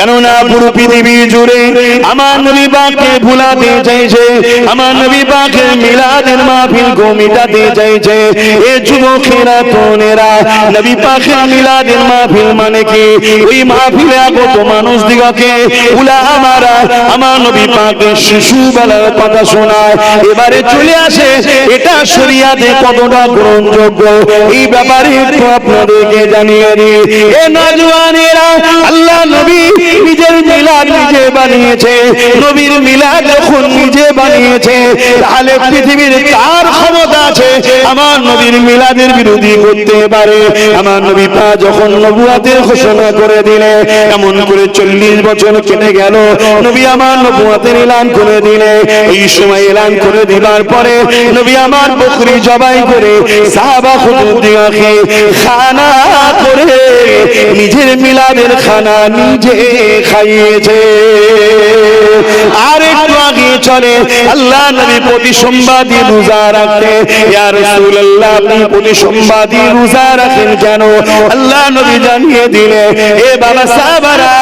কেননা পুরো পৃথিবী জুড়ে আমার নবী পাককে ভুলাতে চাইছে, আমার নবী পাকের মিলাদের মাহফিল কো মিটাতে চাইছে। এ যুবকেরা তরুণেরা, নবী পাকের মিলাদের মাহফিল মানে কি? ওই মাহফিলে আগত মানুষ দিগকে উলামারা আমার নবী পাকের শিশুবেলার কথা শোনায়, এবারে চলে আসে এটা শরিয়াতে কতটা গ্রহণযোগ্য এই ব্যাপারে একটু আপনাদেরকে জানিয়ে দিই। এ নওজওয়ানেরা, আল্লাহ নবী নিজের মিলাদ নিজে বানিয়েছে। নবীর মিলাদ যখন নিজে বানিয়েছে, তাহলে পৃথিবীর কার ক্ষমতা আছে আমার নবীর মিলাদের বিরোধী করতে পারে? আমার নবী পাক যখন নবুয়তের ঘোষণা করে দিলে, এমন করে 40 বছর কেটে গেল, নবী আমার নবুয়তের এলান করে দিলে। এই সময় এলান করে দেওয়ার পরে নবী আমার বকরি জবাই করে সাহাবা খুদুদিয়াকে খানা করে নিজের মিলাদের খানা নিজে খাইয়েছে। আর একটু আগে চলে আল্লাহ নবী প্রতি সোমবারই রোজা রাখতে। ইয়া রাসূলুল্লাহ, আপনি প্রতি সোমবারই রোজা রাখেন কেন? আল্লাহ নবী জানিয়ে দিলে, এ বাবা সাহাবারা,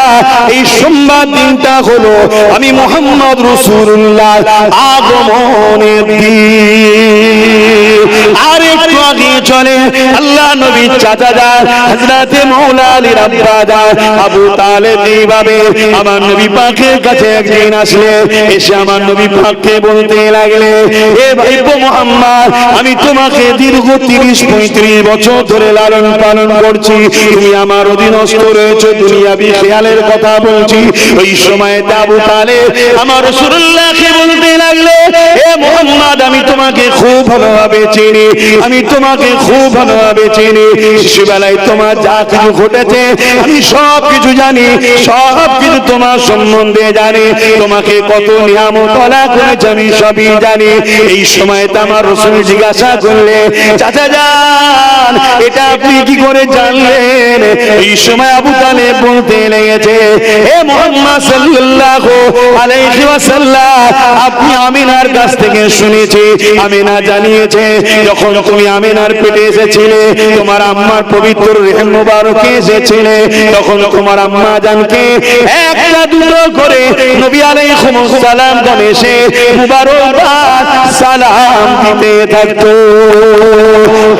এই সোমবার দিনটা হলো আমি মুহাম্মদ রাসূলুল্লাহ আগমনের দিন। আর একটু আগে চলে আল্লাহ নবীর চাচাজান হযরতে মাওলা আলী রাব্বাজান আবু তালেব এইভাবে আমার নবী পাকের কাছে একদিন আসলে, এসে আমার নবী পাককে বলতে লাগলে, এ ভাইপো মুহাম্মদ, আমি তোমাকে দীর্ঘ 30-35 বছর ধরে লালন পালন করছি, তুমি আমার অধীনস্থ রয়েছে, দুনিয়াবি খেয়ালের কথা বলছি। ওই সময় আবু তালেব আমার রাসূলুল্লাহকে বলতে লাগলে, এ মুহাম্মদ, আমি তোমাকে খুব ভালোভাবে চিনি, আমি তোমাকে খুব ভালোভাবে চিনি। শিশুবেলায় তোমার যা কিছু ঘটেছে আমি সব কিছু জানি, সব কিছু তোমার সম্বন্ধে জানি, তোমাকে কত নিয়ামত আল্লাহ করেছে আমি সবই জানি। এই সময় আমার রাসূল জিজ্ঞাসা করলে, চাচা যান, এটা আপনি কি করে জানলেন? এই সময় আবু তালেব বলতে লেগেছে, হে মুহাম্মদ সাল্লাল্লাহু আলাইহি ওয়াসাল্লাম, আপনি আমিনার কাছ থেকে শুনেছি, আমিনা জানিয়েছে যখন তুমি আমিনার পেটে এসেছিলে, তোমার আম্মার পবিত্র রেহেম মুবারকে এসেছিলে, তখন তোমার আম্মা জানকে একটা দুটো করে নবী আলাইহিস সালাম এসে মুবারকবাদ সালাম দিতে থাকতো।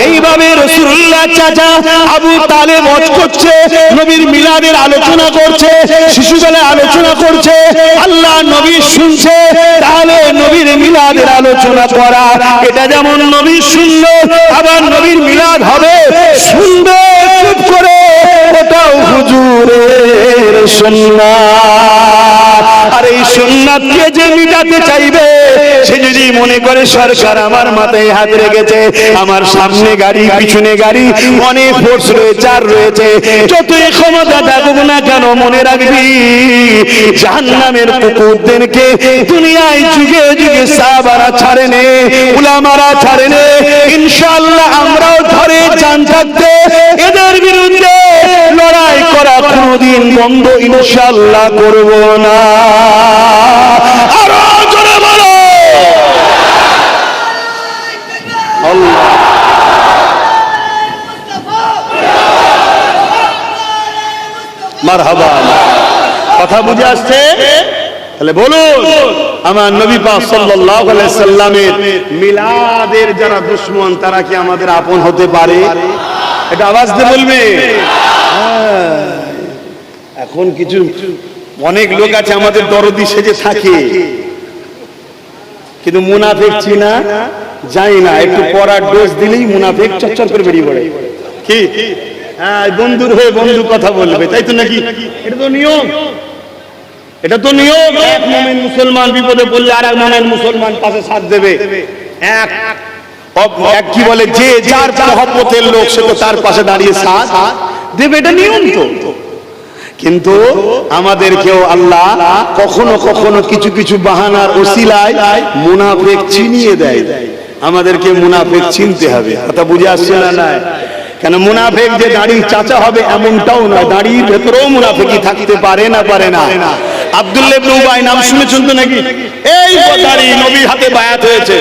এইভাবে রাসূলুল্লাহ চাচা আবু তালেব ওয়াজ করছে, নবীর মিলাদের আলোচনা করছে, শিশুবেলায় আলোচনা করছে, আল্লাহ নবী শুনছে। তাহলে নবীর মিলাদের আলোচনা করা, এটা যেমন নবী শুনলো, আবার নবীর মিলাদ হবে শুনবে চুপ করে, ওটাও হুজুরের সুন্নাত। আর এই সুন্নাতকে যে মিটাতে চাইবে, সে যদি মনে করে সরকার আমার মাথায় হাত রেখেছে, আমার সামনে গাড়ি পিছনে গাড়ি, অনেক ফোর্স রয়েছে আর রয়েছে, যতই ক্ষমতা থাকুক না কেন, মনে রাখবি জাহান্নামের কুকুরদেরকে দুনিয়ায় যুগে যুগে সাহাবারা ছাড়েনে, উলামারা ছাড়েনে। ইনশাআল্লাহ আমরাও ধরে জান থাকতে এদের বিরুদ্ধে লড়াই করা কোনদিন বন্ধ ইনশাআল্লাহ করব না। আরো জোরে বলো আল্লাহ। মারহাবা। কথা বুঝে আসছে? তাহলে বলুন, আমার নবী পাক সাল্লাল্লাহু আলাইহি সাল্লামের মিলাদের যারা দুশমন, তারা কি আমাদের আপন হতে পারে? এটা আওয়াজ দিয়ে বলবে। এখন কিছু অনেক লোক আছে আমাদের দরদি সেজে থাকে, কিন্তু মুনাফিক চিনা যায় না, একটু পড়ার ডোজ দিলেই মুনাফিক চচ্চর করে বেরিয়ে পড়ে। কি হ্যাঁ, বন্ধুর হয়ে বন্ধু কথা বলবে, তাই তো নাকি? এটা তো নিয়ম, এটা তো নিয়ম। এক মুমিন মুসলমান বিপদে পড়লে আর এক মুমিন মুসলমান পাশে সাথ দেবে। এক কি বলে, যে যার মহব্বতের লোক সে তো তার পাশে দাঁড়িয়ে সাথ দেবে, এটা নিয়ম তো। কিন্তু আমাদেরকেও আল্লাহ কখনো কখনো কিছু কিছু বাহানার ওসিলায় মুনাফিক চিনিয়ে দেয়। আমাদেরকে মুনাফিক চিনতে হবে। কথা বুঝে আসছে না? না, কেন মুনাফিক যে দাড়ির চাচা হবে এমনটাও নয়, দাড়ির ভেতরেও মুনাফিকি থাকতে পারে না, পারে না। আব্দুল্লাহ ইবনে উবাই নাম শুনেছেন তো নাকি? এই বদারি নবীর হাতে বায়াত হয়েছে,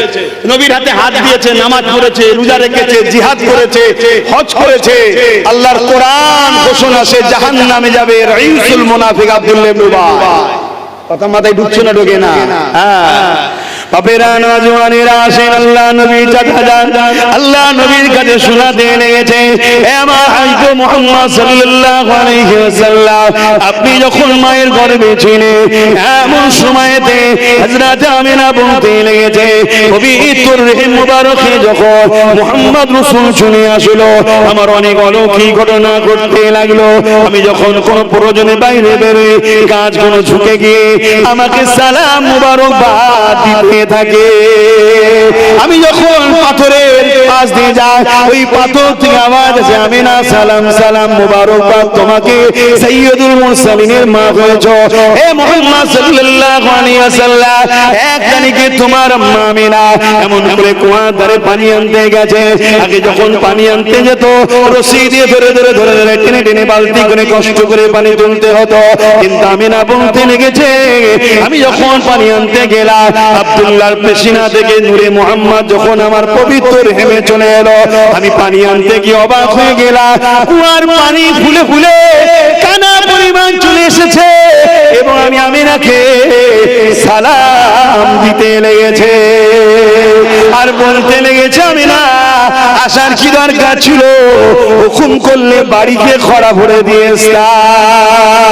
নবীর হাতে হাত দিয়েছে, নামাজ পড়েছে, রোজা রেখেছে, জিহাদ করেছে, হজ করেছে। আল্লাহর কোরআন ঘোষণা, সে জাহান্নামে যাবে। রাইসুল মুনাফিক আব্দুল্লাহ ইবনে উবাই। কথা মাথায় ঢুকছে না? ঢোকে না? হ্যাঁ। বাপেরা নওজওয়ানেরা আসেন, আল্লাহ নবী আল্লাহ নবীর কাছে শোনাতে লেগেছে, এ আমার হাজত মুহাম্মদ সাল্লাল্লাহু আলাইহি ওয়াসাল্লাম, আপনি যখন মায়ের গর্ভে ছিলেন এমন সময়তে হযরত আমিনা বলতে লেগেছে, পবিত্র রহিম মুবারকে যখন মুহাম্মদ রাসূল শুনে আসলো, আমার অনেক অলৌকিক ঘটনা ঘটতে লাগলো। আমি যখন কোনো প্রয়োজনে বাইরে বেরোই, কাজগুলো ঝুঁকে গিয়ে আমাকে সালাম মুবারকবাদ দিতে থাকে। আমি যখন পাথরের পাশ দিয়ে যাই, ওই পাথর থেকে আওয়াজ আসে, আমিনা সালাম সালাম মুবারকবাদ তোমাকে, সাইয়্যিদুল মুরসালিনের মা হয়েছো, হে মুহাম্মদ সাল্লাল্লাহু আলাইহি ওয়াসাল্লাম, এক জানিকে তোমার আম্মা আমিনা এমন করে কুয়ার ধারে পানি আনতে গেছে। আগে যখন পানি আনতে যেত, রশি দিয়ে ধরে ধরে ধরে ধরে টেনে টেনে বালতি করে কষ্ট করে পানি তুলতে হতো। কিন্তু আমিনা বলতে লেগেছে, আমি যখন পানি আনতে গেলাম, আব্দুল্লাহর পেশিনা থেকে নূরে মুহাম্মদ যখন আমার পবিত্র হেমে চলে এলো, আমি পানি আনতে গিয়ে অবাক হয়ে গেলাম। কুয়ার পানি ফুলে ফুলে কানা পরিমাণ চলে এসেছে এবং আমি আমিনাকে সালাম দিতে লেগেছে আর বলতে লেগেছে, আমিনা আসার কি দরকার ছিল, হুকুম করলে বাড়িতে খরা ভরে দিয়ে আসতাম।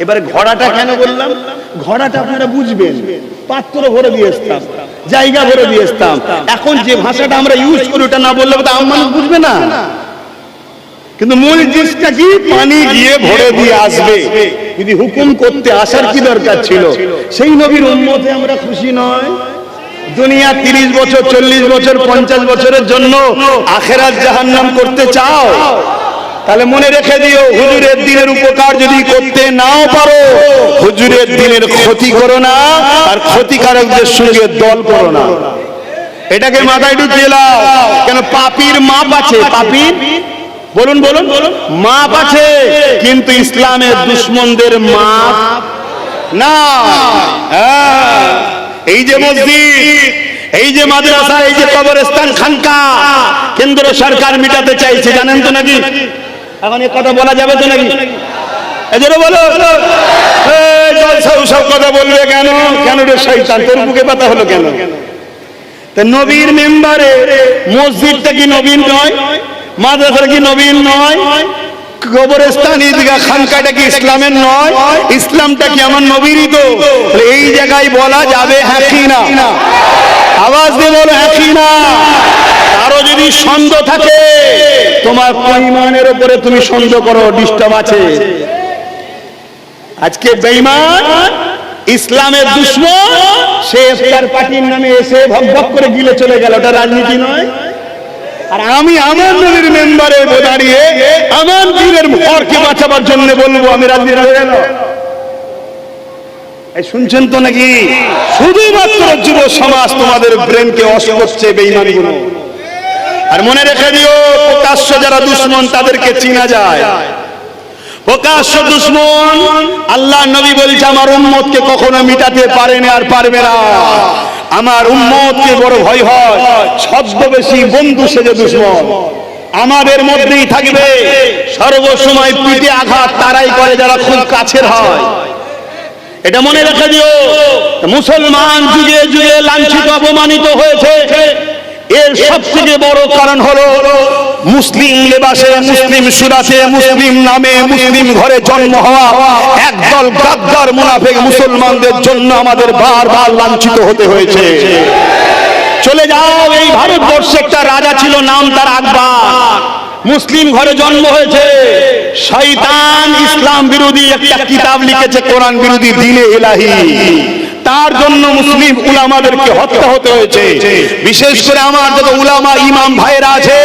এবারে ঘোড়াটা কেন বললাম? ঘোড়াটা আপনারা বুঝবেন, পাত্র ভরে দিয়ে আসতাম, জায়গা ভরে দিয়ে আসতাম। এখন যে ভাষাটা আমরা ইউজ করি ওটা না বললে তো আম মানুষ বুঝবে না। কিন্তু মূল জিনিসটা কি? পানি গিয়ে ভরে দিয়ে আসবে। যদি হুকুম করতে আসার কি দরকার ছিল? সেই নবীর উম্মতে আমরা খুশি নয়? দুনিয়া 30 বছর 40 বছর 50 বছরের জন্য আখিরাত জাহান্নাম করতে চাও? তাহলে মনে রেখে দিও, হুজুরের দিনের উপকার যদি করতে নাও পারো, হুজুরের দিনের ক্ষতি করো না, আর ক্ষতিকারকদের সঙ্গে দল করো না। এটাকে মাথায় ঢুকিয়ে নাও। কেন? পাপীর মাপ আছে, পাপীর বলুন বলুন মাপ আছে, কিন্তু ইসলামের দুশমনদের মাপ না। এই যে মসজিদ, এই যে মাদ্রাসা, এই যে কবরস্থান, খানকা, কেন্দ্র সরকার মিটাতে চাইছে, জানেন তো নাকি? এখন এই কথা বলা যাবে তো নাকি? এজন্য বলো, সব কথা বলবে কেন? কেন রে শয়তান, তোর বুকে পাতা হলো কেন? তা নবীর মেম্বারে মসজিদটা কি নবীন নয়? মাদ্রাসা কি নবীন নয়? কবরস্থান, ঈদগাহ, খানকাটা কি ইসলামের নয়? ইসলামটা কি আমার নবীরই তো? এই জায়গায় বলা যাবে হ্যাঁ কি না? আওয়াজ দিয়ে বলো হ্যাঁ কি না? আরো যদি সন্দেহ থাকে, তোমার ঈমানের উপরে তুমি সন্দেহ করো, ডিস্টার্ব আছে। আজকে বেঈমান, ইসলামের দুশমন, সে ইফতার পার্টির নামে এসে ভক ভক করে গিলে চলে গেল। ওটা রাজনীতি নয়? আর আমি আমার নবীর মেম্বারে দাঁড়িয়ে আমার দিনের ভরকে বাঁচাবার জন্য বলবো আমি রাজনীতি হয়ে গেল? শুনছেন তো নাকি? শুধুমাত্র যুব সমাজ তোমাদের ব্রেনকে ওয়াশ করছে বেঈমানগুলো। আর মনে রেখে দিও, প্রকাশ্য যারা দুশমন তাদেরকে চিনা যায়। প্রকাশ্য দুশমন আল্লাহ নবী বলছে আমার উম্মতকে কখনো মিটাতে পারেনি আর পারবে না। আমার উম্মতকে বড় ভয় হয় ছদ্মবেশী বন্ধু সেজে দুশমন আমাদের মধ্যেই থাকবে। সর্বসময় পিঠে আঘাত তারাই করে যারা খুব কাছের হয়। এটা মনে রেখে দিও। মুসলমান যুগে যুগে লাঞ্ছিত অপমানিত হয়েছে। এর সবথেকে বড় কারণ হলো মুসলিম লেবাসে, মুসলিম সুরাতে, মুসলিম নামে, মুসলিম ঘরে জন্ম হওয়া একদল গাদ্দার মুনাফিক মুসলমানদের জন্য আমাদের বারবার লাঞ্ছিত হতে হয়েছে। চলে যাও, এই ভারতবর্ষে একটা রাজা ছিল, নাম তার আকবর। মুসলিম ঘরে জন্ম হয়েছে। শয়তান ইসলাম বিরোধী একটা কিতাব লিখেছে, কোরআন বিরোধী দ্বীনে ইলাহি। তার জন্য মুসলিম উলামাদেরকে হত্যা হতে হয়েছে। বিশেষ করে আমার যত উলামা ইমাম ভাইরা আছে,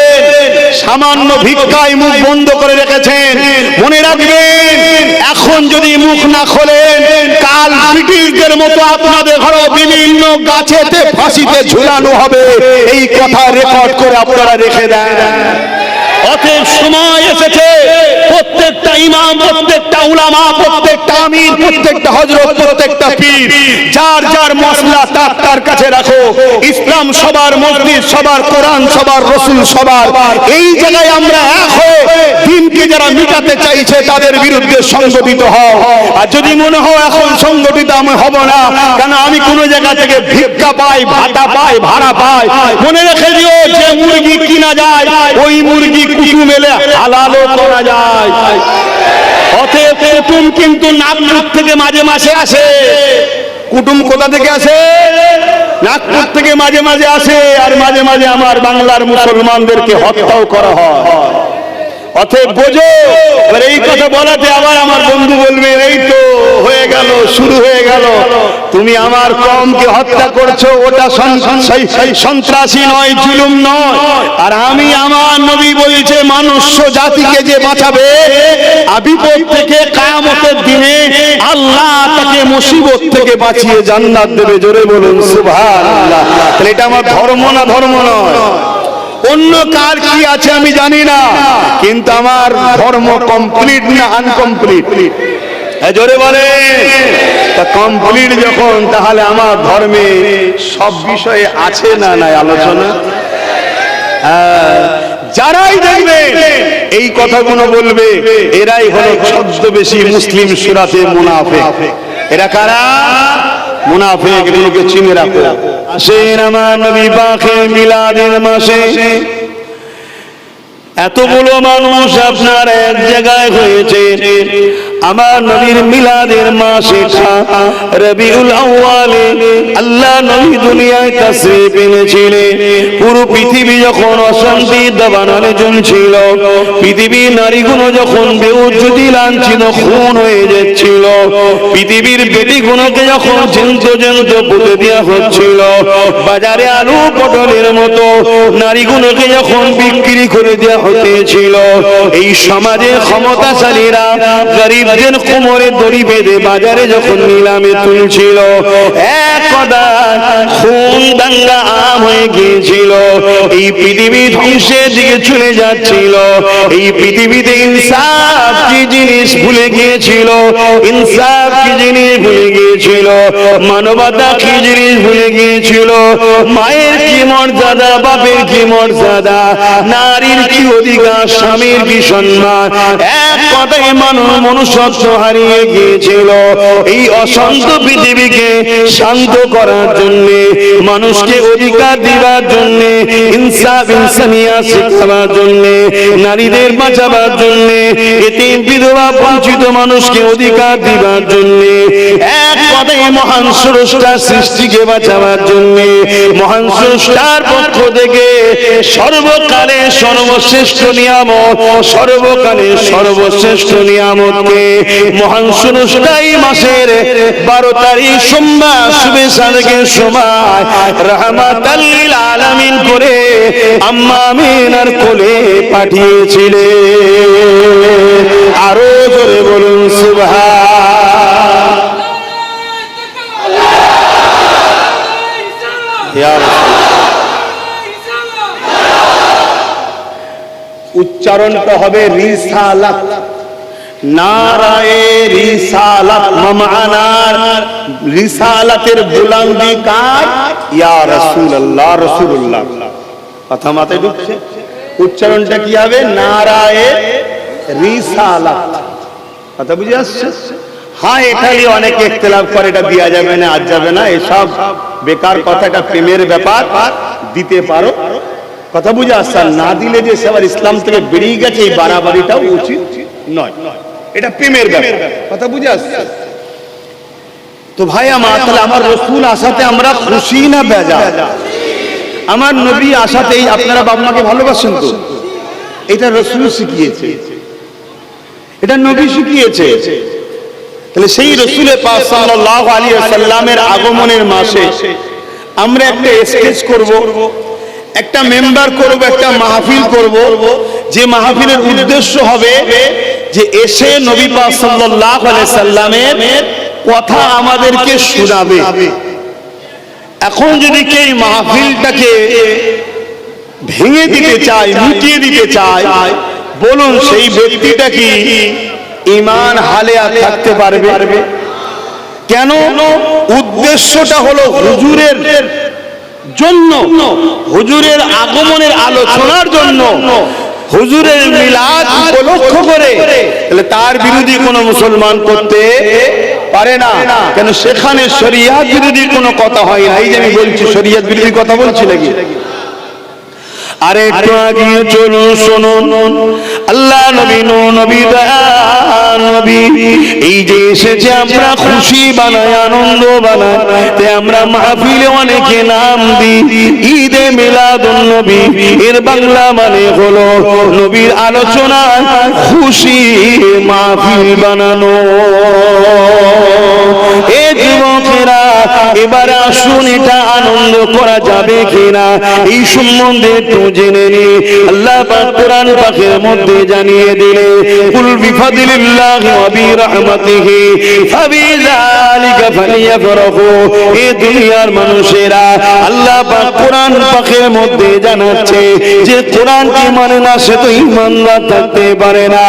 সামান্য ভিক্ষায় মুখ বন্ধ করে রেখেছেন। মনে রাখবেন, এখন যদি মুখ না খোলেন, কাল ব্রিটিশদের মতো আপনাদের ঘরে বিভিন্ন গাছেতে ফাঁসিতে ঝুলানো হবে। এই কথা রেকর্ড করে আপনারা রেখে দেন। অতএব সময় এসেছে প্রত্যেকটা ইমাম, প্রত্যেকটা উলামা, প্রত্যেকটা আমির, প্রত্যেকটা হযরত, প্রত্যেকটা পীর যার যার মসলা তার কাছে রাখো। ইসলাম সবার, মসজিদ সবার, কোরআন সবার, রাসূল সবার। এই জায়গায় আমরা এক হয়ে দিনকে যারা মিটাতে চাইছে তাদের বিরুদ্ধে সংগঠিত হও। আর যদি মনে হয় এখন সংগঠিত আমি হব না, কারণ আমি কোন জায়গা থেকে ভিক্ষা পাই, ভাতা পাই, ভাড়া পাই, মনে রেখে দিও যে মুরগি কিনা যায় ওই মুরগি কুটুম এলে হালালও করা যায়। অতএব কুটুম কিন্তু নাগপুর থেকে মাঝে মাঝে আসে। কুটুম কোথা থেকে আসে? নাগপুর থেকে মাঝে মাঝে আসে, আর মাঝে মাঝে আমার বাংলার মুসলমানদেরকে হত্যাও করা হয়। অতএব বোঝো, এই কথা বলাতে আবার আমার বন্ধু বলবে এই তো হয়ে গেল, শুরু হয়ে গেল, তুমি আমার কওমকে হত্যা করছো, ওটা সন্ত্রাসী নয়, জুলুম নয়। আর আমি, আমার নবী বলছে মানুষ জাতিকে যে বাঁচাবে বিপদ থেকে, কিয়ামতের দিনে আল্লাহ তাকে মুসিবত থেকে বাঁচিয়ে জান্নাত দেবে। জোরে বলুন সুবহানাল্লাহ। তাহলে এটা আমার ধর্ম না ধর্ম নয়? অন্য কার কি আছে আমি জানি না, কিন্তু আমার ধর্ম কমপ্লিট না আনকমপ্লিট? জোরে বলে। তা কমপ্লিট যখন, তাহলে আমার ধর্মে সব বিষয়ে আছে না নাই আলোচনা? যারাই দেখবে এই কথাগুলো বলবে এরাই হলো ছদ্মবেশী মুসলিম সুরাতে মুনাফিক। এরা কারা? মুনাফিক। এগুলোকে চিনে রাখো। আসেন আমার নবী পাকের মিলাদের মাসে এতগুলো মানুষ আপনার এক জায়গায় হয়েছে। আমার নবীর মিলাদের মাসে রবিউল আউয়ালে আল্লাহ নবী দুনিয়ায় তাশরীফ এনেছিলেন। পুরো পৃথিবী যখন অশান্তি দাবানলে জ্বলছিল, পৃথিবীর নারীগুলো যখন বেউজ্জতি লাঞ্ছিত খুন হয়ে যাচ্ছিল, পৃথিবীর বেটিগুলোকে যখন জ্যান্ত জ্যান্ত পুঁতে দেওয়া হচ্ছিল, বাজারে আলু পটলের মতো নারীগুলোকে যখন বিক্রি করে দেওয়া হতেছিল, এই সমাজে ক্ষমতাশালীরা গরিবদের কোমরে দড়ি বেঁধে বাজারে যখন নিলামে তুলছিল, এক কথায় খুন দাঙ্গা আম হয়ে গিয়েছিল। এই পৃথিবী ধ্বংসের দিকে চলে যাচ্ছিল। এই পৃথিবীতে ইনসাফ কি জিনিস ভুলে গিয়েছিল, ইনসাফ কি জিনিস ভুলে গিয়েছিল, মানবতা কি জিনিস ভুলে গিয়েছিল, মায়ের কি মর্যাদা, বাপের কি মর্যাদা, নারীর কি অধিকার, স্বামীর কি সম্মান, এক কথায় মনুষ্যত্ব হারিয়ে গিয়েছিল। এই অশান্ত পৃথিবীকে শান্ত করার জন্য, মানুষকে অধিকার দিবার জন্য, ইনসাফ ইনসানিয়া শেখাবার জন্য, নারীদের বাঁচাবার জন্য, এতিম বিধবা বঞ্চিত মানুষকে অধিকার দিবার জন্য, এক কথায় মহান স্রষ্টার সৃষ্টিকে বাঁচাবার জন্য মহান স্রষ্টার পক্ষ থেকে সর্বকালে সর্বশ্রেষ্ঠ নিয়ামত, সর্বকালে সর্বশ্রেষ্ঠ নিয়ামতকে মহান স্রষ্টাই মাসের 12 তারিখ সোমবার শুভে সাদেকের সময় রাহমাতাল লিল আলামিন করে আম্মা আমিনার কোলে পাঠিয়েছিলেন। আরো জোরে বলুন সুবহানাল্লাহ। উচ্চারণটা হবে রিসালাত, নারায়ে রিসালাত। মামানার রিসালাতের বুলন্দি কার? ইয়া রাসূলুল্লাহ, রাসূলুল্লাহ। কথা মাথায় ঢুকছে? উচ্চারণটা কি হবে? নারায়ে রিসালাত। কথা বুঝে আসছে? হ্যাঁ, এটা নিয়ে অনেকে ইখতিলাফ করে, এটা দেওয়া যাবে না, আজ যাবে না, এসব বেকার কথা। এটা প্রেমের ব্যাপার, দিতে পারো। কথা বুঝে আসছে? না দিলে যে সে আবার ইসলাম থেকে বেরিয়ে গেছে, এই বাড়াবাড়িটাও উচিত নয়। এটা প্রেমের ব্যাপার। কথা বুঝে আসছে? তো ভাই আমার, তাহলে আমার রাসূল আসাতে আমরা খুশি না বেজার? আমার নবী আসাতেই আপনারা বাবা মাকে ভালোবাসেন তো? এটা রাসূল শিখিয়েছে, এটা নবী শিখিয়েছে। তাহলে সেই রাসূলের পাক সাল্লাল্লাহু আলাইহি ওয়াসাল্লামের আগমনের মাসে আমরা একটা স্টেজ করব, একটা মেম্বার করব, একটা মাহফিল করব, যে মাহফিলের উদ্দেশ্য হবে যে এসে নবী পাক সাল্লাল্লাহু আলাইহি সাল্লামের কথা আমাদেরকে শোনাবে। এখন যদি কেউ মাহফিলটাকে ভেঙে দিতে চায়, মিটিয়ে দিতে চায়, বলুন সেই ব্যক্তিটা কি ঈমান হালে আর থাকতে পারবে? কেন? উদ্দেশ্যটা হলো হুজুরের জন্য, হুজুরের আগমনের আলোচনার জন্য, হুজুরের মিলাদ উপলক্ষ করে, তাহলে তার বিরোধী কোনো মুসলমান করতে পারে না। কেন? সেখানে শরিয়ত বিরোধী কোনো কথা হয় না। এই যে আমি বলছি শরিয়ত বিরোধী কথা বলছি নাকি? আরে একটু আগে চলুন শুনুন, আল্লাহ নবী নবী নবী এই যে এসেছে আমরা খুশি বানাই, আনন্দ বানাই, তাই আমরা মাহফিলে অনেকে নাম দিই ঈদে মিলাদুন নবী। এর বাংলা মানে হলো নবীর আলোচনা খুশি মাহফিল বানানো। এ যুবকেরা এবার আসুন, এটা আনন্দ করা যাবে কিনা এই সম্বন্ধে একটু জেনে নি। আল্লাহ পাক কোরআন পাকের মধ্যে জানিয়ে দিলে, কুল বিফাদিলিল্লাহি ওয়া বিরহমাতিহি ফাবিযালিকা ফালিয়াফরাহু। এই দুনিয়ার মানুষেরা আল্লাহ পাক কোরআন পাকের মধ্যে জানাচ্ছে যে কোরআন কি মানে না সে তো ঈমানদার থাকতে পারে না।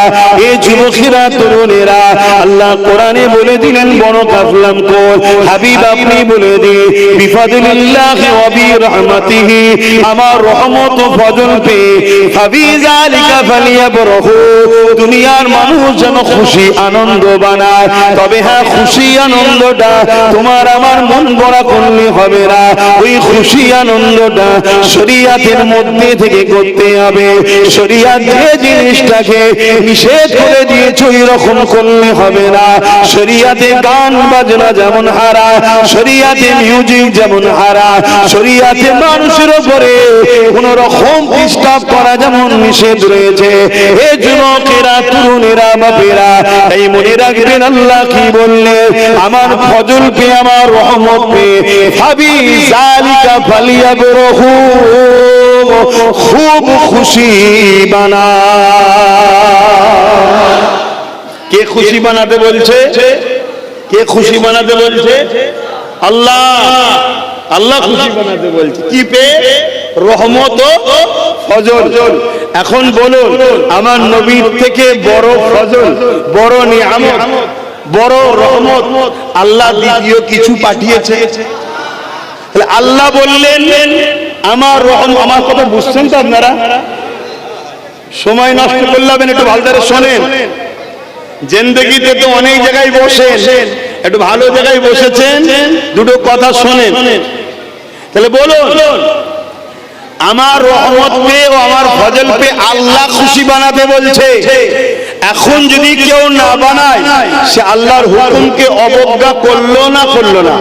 এই যুবকেরা তরুণেরা আল্লাহ কোরআনে বলে দিলেন বড় কাফলাম কোন হাবিব আপনি বলে দিন বিফাদিলিল্লাহি ওয়া বিরহমাতিহি, আমার রহমত ও ফজল পে ফাবিযালিকা ফালিয়াফরাহু। দুনিয়ার মানুষ যেন খুশি আনন্দ বানায়, তবে হ্যাঁ খুশি আনন্দটা তোমার আমার মন ভরা করলে হবে না। ওই খুশি আনন্দটা শরিয়াতের মধ্যে থেকে করতে হবে। শরিয়াত যে জিনিসটাকে নিষেধ করে দিয়েছে ওই রকম করলে হবে না। শরিয়াতে গান বাজনা যেমন হারাম, শরিয়াতে মিউজিক যেমন হারাম, শরিয়াতে মানুষের উপরে কোন রকম ডিস্টার্ব করা যেমন নিষেধ রয়েছে। হে যুবকেরা তরুণেরা বাপেরা এই মনে রাখবেন আল্লাহ কি বললেন, আমার ফজল পে আমার রহমত পে ফাবিযালিকা ফালিয়াফরাহু, খুব খুশি বানা। কে খুশি বানাতে বলছে? কে খুশি বানাতে বলছে? আল্লাহ। আল্লাহ খুশি বানাতে বলছে কি পে? রহমত ও ফজল। এখন বলুন আমার নবীর থেকে বড় ফজল, বড় নিয়ামত, বড় রহমত আল্লাহ দ্বিতীয় কিছু পাঠিয়েছে? তাহলে আল্লাহ বললেন আমার রহমত। আমার কথা বুঝছেন তো আপনারা? সময় নষ্ট করলেন, একটু ভালো করে শোনেন। জিন্দেগিতে তো অনেক জায়গায় বসেন, একটু ভালো জায়গায় বসেছেন, দুটো কথা শোনেন। তাহলে বলুন আমার রহমত পে ও আমার ফজল পে আল্লাহ খুশি বানাতে বলছে। এখন যদি কেউ না বানায় সে আল্লাহর হুকুমকে অবজ্ঞা করলো না করলো না?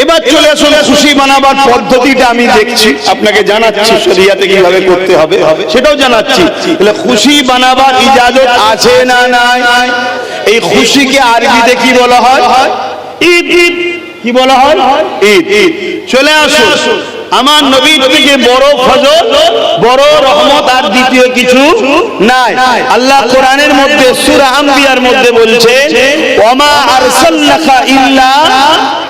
এবার চলে আসুন খুশি বানাবার পদ্ধতিটা আমি দেখছি, আপনাকে জানাচ্ছি শরিয়াতে কিভাবে করতে হবে সেটাও জানাচ্ছি। তাহলে খুশি বানাবার ইজাজত আছে না নাই? এই খুশিকে আরবিতে কি বলা হয়? ঈদ। কি বলা হয়? ঈদ। চলে আসুন আমার নবীর থেকে বড় ফজল, বড় রহমত আর দ্বিতীয় কিছু নাই। আল্লাহ কোরআনের মধ্যে সূরা আম্বিয়ার মধ্যে বলছে ওয়ামা আরসালনাকা ইল্লা,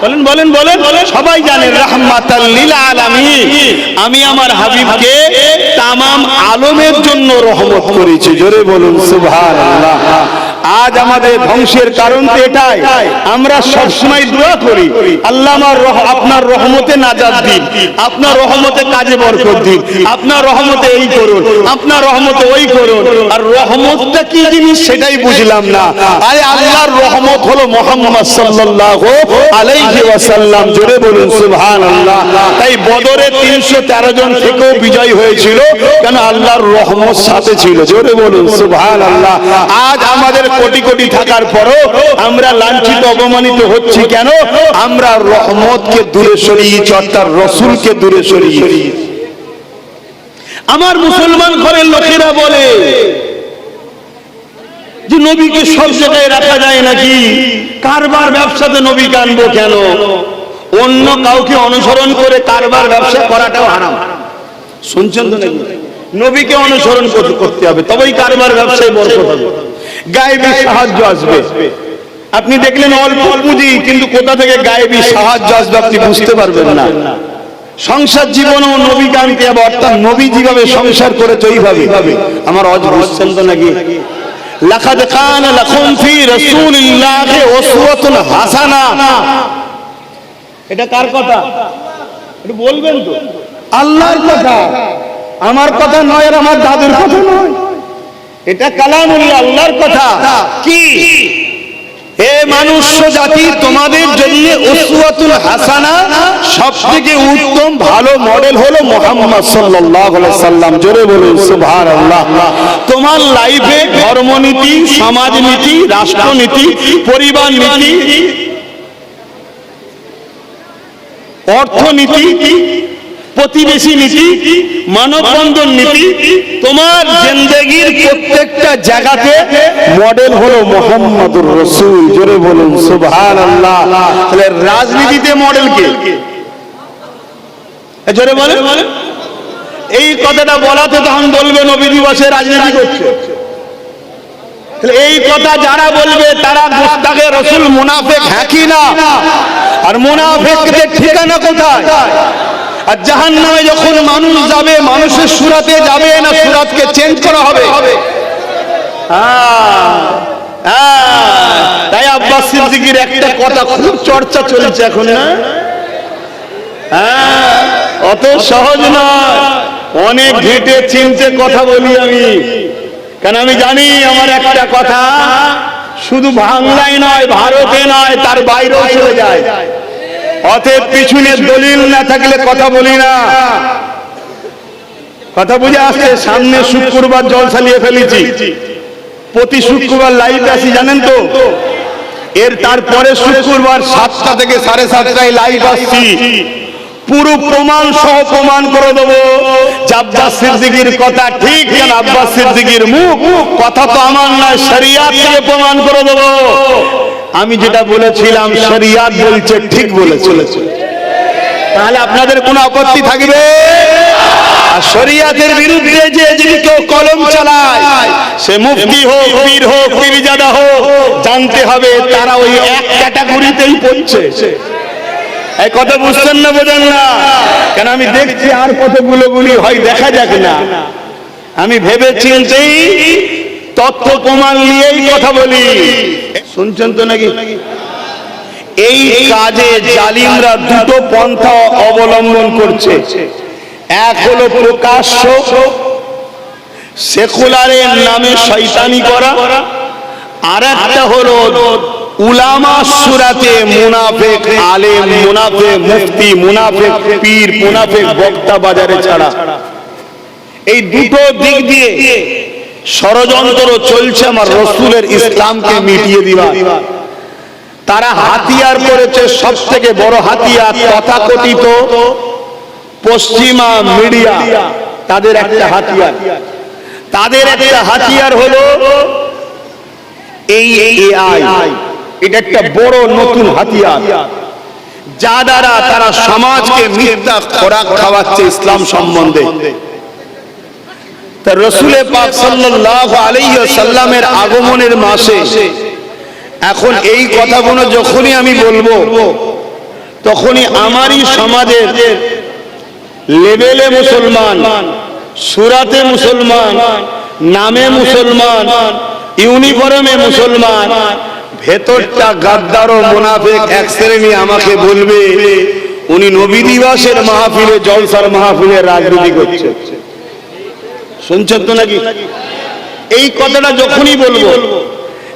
বলেন বলেন বলেন, সবাই জানেন, রাহমাতাল লিল আলামিন। আমি আমার হাবিবকে তামাম আলমের জন্য রহমত করেছি। জোরে বলুন সুবহানাল্লাহ। আজ আমাদের ধ্বংসের কারণ তো এটাই, আমরা সবসময় দোয়া করি আল্লাহ আমার আপনার রহমতে নাজাত দিন, আপনার রহমতে কাজে বরকত দিন, আপনার রহমতে এই করুন, আপনার রহমতে ওই করুন। আর রহমতটা কি জিনিস সেটাই বুঝলাম না। আরে আল্লাহর রহমত হলো মুহাম্মদ সাল্লাল্লাহু আলাইহি ওয়াসাল্লাম। জোরে বলুন সুবহানাল্লাহ। তাই বদরে 313 জন থেকেও বিজয় হয়েছিল, কেন আল্লাহর রহমত সাথে ছিল। জোরে বলুন সুবহানাল্লাহ। আজ আমাদের কোটি কোটি থাকার পরও আমরা লাঞ্ছিত অপমানিত হচ্ছি কেন? আমরা রহমতকে দূরে সরিয়েছি, অর্থাৎ রসুলকে দূরে সরিয়েছি। আমার মুসলমান ঘরের লোকেরা বলে যে নবীকে সব জায়গায় রাখা যায় নাকি? কারবার ব্যবসাতে নবীকে আনবো কেন? অন্য কাউকে অনুসরণ করে কারবার ব্যবসা করাটাও হারাম। শুনছেন তো নাকি? নবীকে অনুসরণ করতে হবে, তবেই কারবার ব্যবসায় বরকত হবে, গায়েবী সাহায্য আসবে। আপনি দেখলেন অল্প পুঁজি, কিন্তু কোথা থেকে গায়েবী সাহায্য আসবে আপনি বুঝতে পারবেন না। সংসার জীবনও নবীকে আনতে হবে, অর্থাৎ নবী যেভাবে সংসার করেছে ওইভাবে। আমার অজ বুঝছেন তো নাকি? লাকাদ কানা লাকুম ফি রাসূলিল্লাহি উসওয়াতুন হাসানা, এটা কার কথা? একটু বলবেন তো? আল্লাহর কথা, আমার কথা নয়, আর আমার দাদুর কথা নয়, এটা কালামুল্লাহ, আল্লাহর কথা। কি হে মানুষ জাতি, তোমাদের জন্য উসওয়াতুল হাসানা, সবথেকে উত্তম ভালো মডেল হলো মুহাম্মদ সাল্লাল্লাহু আলাইহি সাল্লাম। জোরে বলুন সুবহানাল্লাহ। তোমার লাইফে ধর্মনীতি, সমাজনীতি, রাষ্ট্রনীতি, পরিবার নীতি, অর্থনীতি, প্রতিবেশী নীতি, মানববন্ধন নীতি, তোমার জিন্দেগির প্রত্যেকটা জায়গাতে মডেল হলো মুহাম্মদুর রাসূল। জোরে বলুন সুবহানাল্লাহ। তাহলে রাজনীতিতে মডেল কে? জোরে বলেন। এই কথাটা বলাতে তখন বলবে নবী দিবসে রাজনীতি করছে। তাহলে এই কথা যারা বলবে তারা মুস্তাকে রাসূল, মুনাফিক হ্যাঁ কি না? আর মুনাফিকদের ঠিকানা কোথায়? আর জাহান্নামে যখন মানুষ যাবে, মানুষের সুরাতে যাবে না, সুরাতকে চেঞ্জ করা হবে। তাই আব্বাস সিদ্দিকীর একটা কথা খুব চর্চা চলছে এখন, না? অত সহজ নয়, অনেক ঘেটে চিনতে কথা বলি আমি, কেন আমি জানি আমার একটা কথা শুধু বাংলায় নয়, ভারতে নয়, তার বাইরেও চলে যায়। অতএব পিছনে দলিল না থাকলে কথা বলি না। কথা বুঝে আসছে? সামনে শুক্রবার জলসা নিয়ে ফেলেছি, প্রতি শুক্রবার লাইভ আসি, জানেন তো? এর তারপরে শুক্রবার 7টা থেকে 7:30টায় লাইভ আসছি, পুরো প্রমাণ সহ প্রমাণ করে দেবো আব্বাস সিদ্দিকীর কথা ঠিক। কেন আব্বাস সিদ্দিকীর মুখ কথা তো আমার নয়, শরিয়াত থেকে প্রমাণ করে দেবো। আমি যেটা বলেছিলাম শরিয়াত বলছে, ঠিক বলেছে। তাহলে আপনাদের কোনো আপত্তি থাকবে? আর শরিয়াতের বিরুদ্ধে যে যদি কেউ কলম চালায়, সে মুফতি হোক, পীর হোক, পীরজাদা হোক, জানতে হবে তারা ওই এক ক্যাটাগরিতেই পড়ছে। এই কথা বুঝছেন না? বোঝেন না? কেন আমি দেখছি আর কতগুলো গুলি হয়, দেখা যাক না। আমি ভেবে চিন্তেই তথ্য প্রমাণ নিয়েই কথা বলি। শুনছেন তো নাকি? এই কাজে জালিমরা দুটো পন্থা অবলম্বন করছে। এক হলো প্রকাশ্য সেকুলারের নামে শয়তানি করা, আর একটা হলো উলামা সুরাতে মুনাফিক আলেম, মুনাফিক মুফতি, মুনাফিক পীর, মুনাফিক বক্তা বাজারে ছাড়া। এই দুটো দিক দিয়ে ষড়যন্ত্র চলছে আমার রাসূলের ইসলামকে মিটিয়ে দিবা। তারা হাতিয়ার করেছে, সব থেকে বড় হাতিয়ার তথাকথিত পশ্চিমা মিডিয়া। তাদের একটা হাতিয়ার, তাদের একটা হাতিয়ার হলো এই এআই। এটা একটা বড় নতুন হাতিয়ার, যা দ্বারা তারা সমাজকে মিথ্যা খোরাক খাওয়াচ্ছে ইসলাম সম্বন্ধে। তা রাসূল পাক সাল্লাল্লাহু আলাইহি ওয়াসাল্লামের আগমনের মাসে এখন এই কথাগুলো যখনই আমি বলবো, তখনই আমারই সমাজের লেভেলে মুসলমান, সুরাতে মুসলমান, নামে মুসলমান, ইউনিফর্মে মুসলমান, ভেতরটা গাদ্দার ও মুনাফিক এক শ্রেণী আমাকে বলবে উনি নবী দিবসের মাহফিলে, জলসার মাহফিলে রাজনীতি করছে। শুনছেন তো নাকি? এই কথাটা যখনই বলবো,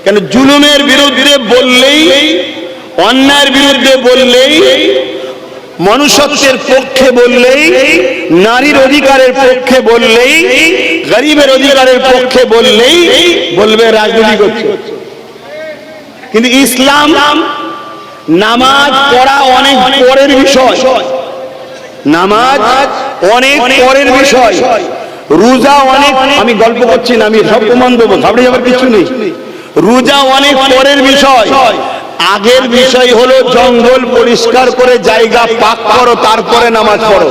কেন জুলুমের বিরুদ্ধে বললেই, অন্যায়ের বিরুদ্ধে বললেই, মনুষ্যত্বের পক্ষে বললেই, নারীর অধিকারের পক্ষে বললেই, গরিবের অধিকারের পক্ষে বললেই বলবে রাজনীতি করছে। কিন্তু ইসলাম নামাজ পড়া অনেক পরের বিষয়, নামাজ অনেক পরের বিষয়, রোজা অনেক, আমি গল্প করছি না, আমি সব প্রমাণ দেবো, ঘাবড়ে যাবার কিছু নেই। রোজা অনেক পরের বিষয়, আগের বিষয় হলো জঙ্গল পরিষ্কার করে জায়গা পাক করো, তারপরে নামাজ পড়ো।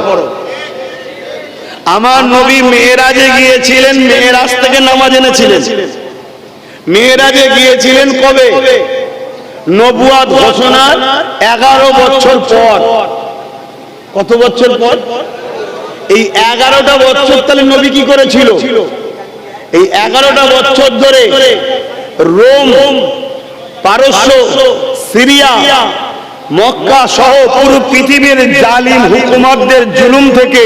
আমার নবী মেরাজে গিয়েছিলেন, মেরাজ থেকে নামাজ এনেছিলেন। মেরাজে গিয়েছিলেন কবে? নবুয়াত ঘোষণার 11 বছর পর। কত বছর পর? এই 11টা বছর তাহলে নবী কি করেছিল? এই 11টা বছর ধরে রোম, পারস্য, সিরিয়া, মক্কা সহ পুরো পৃথিবীর জালিম হুকুমতদের জুলুম থেকে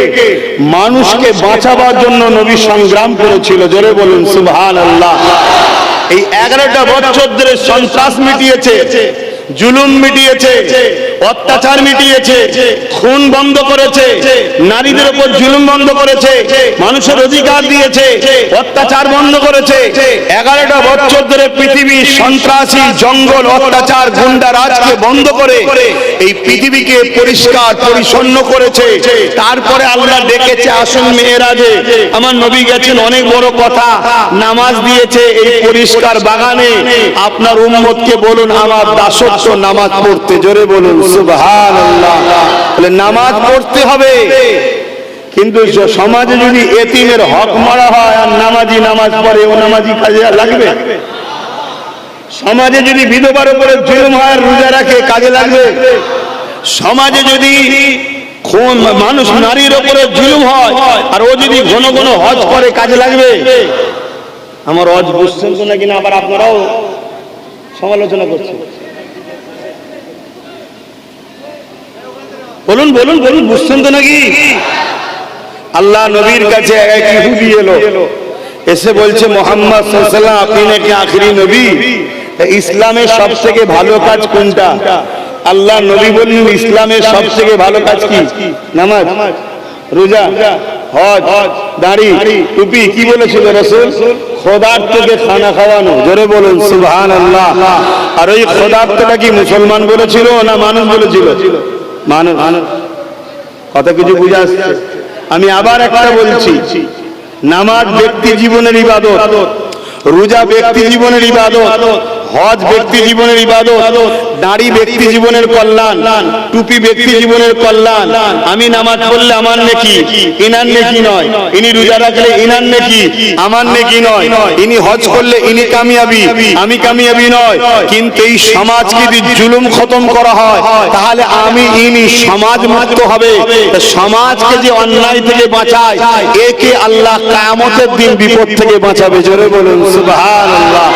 মানুষকে বাঁচাবার জন্য নবী সংগ্রাম করেছিল। জোরে বলুন সুবহানাল্লাহ। এই 11টা বছর ধরে সন্ত্রাস মিটিয়েছে, জুলুম মিটিয়েছে, অত্যাচার মিটিয়েছে, খুন বন্ধ করেছে, নারীদের উপর জুলুম বন্ধ করেছে, মানুষের অধিকার দিয়েছে, অত্যাচার বন্ধ করেছে। 11টা বছর ধরে পৃথিবী সন্ত্রাসী, জঙ্গল, অত্যাচার, গুন্ডারাজকে বন্ধ করে এই পৃথিবীকে পরিষ্কার পরিচ্ছন্ন করেছে। তারপরে আল্লাহ ডেকেছে আসুন মেরাজে, আমার নবী গেছেন, অনেক বড় কথা, নামাজ দিয়েছে এই পরিষ্কার বাগানে। আপনার উম্মতকে বলুন আমার দাসত্ব নামাজ পড়তে। জোরে বলুন সুবহানাল্লাহ। তাহলে নামাজ পড়তে হবে, কিন্তু সমাজে যদি এতিমের হক মারা হয় আর নামাজি নামাজ পড়ে, ও নামাজি কাজে লাগবে? সমাজে যদি বিধবার উপরে জুলুম হয় আর রোজা রাখে, কাজে লাগবে? সমাজে যদি মানুষ নারীর উপরে জুলুম হয় আর ও যদি ঘন ঘন হজ করে, কাজে লাগবে? আমার হজ বুঝছেন তো নাকি না? আবার আপনারাও সমালোচনা করছেন। বলুন বলুন বলুন, বুঝছেন তো নাকি? আল্লাহ নবীর কাছে এক ইহুদি এলো, এসে বলছে মুহাম্মদ সাল্লাল্লাহু আলাইহি ওয়াসাল্লাম আপনি নাকি আখেরি নবী, ইসলামের সবথেকে ভালো কাজ কোনটা? আল্লাহ নবী বললেন ইসলামের সবথেকে ভালো কাজ কি? নামাজ, রোজা, হজ, দাড়ি, টুপি। কি বলেছিল রাসূল? খোদার্থকে খানা খাওয়ানো। জোরে বলুন সুবহানাল্লাহ। আর ওই খোদার্থটা কি মুসলমান বলেছিল না মানুষ বলেছিল? মানুষ। কথা কিছু বুঝে আসছে? আমি আবার একটা বলছি, নামাজ ব্যক্তি জীবনের ইবাদত, রোজা ব্যক্তি জীবনের ইবাদত, হজ ব্যক্তি জীবনের ইবাদত, দাড়ি ব্যক্তি জীবনের কল্যাণ, টুপি ব্যক্তি জীবনের কল্যাণ। আমি নামাজ পড়লে আমার নেকি, ইনার নেকি নয়। ইনি রোজা রাখলে ইনার নেকি, আমার নেকি নয়। ইনি হজ করলে ইনি কামিয়াবি, আমি কামিয়াবি নয়। কিন্তু এই সমাজকে যদি জুলুম খতম করা হয়, তাহলে আমি ইনি সমাজ মুক্ত হবে। সমাজকে যে অন্যায় থেকে বাঁচায়, একে আল্লাহ কিয়ামতের দিন বিপদ থেকে বাঁচাবে। জোরে বলুন সুবহানাল্লাহ।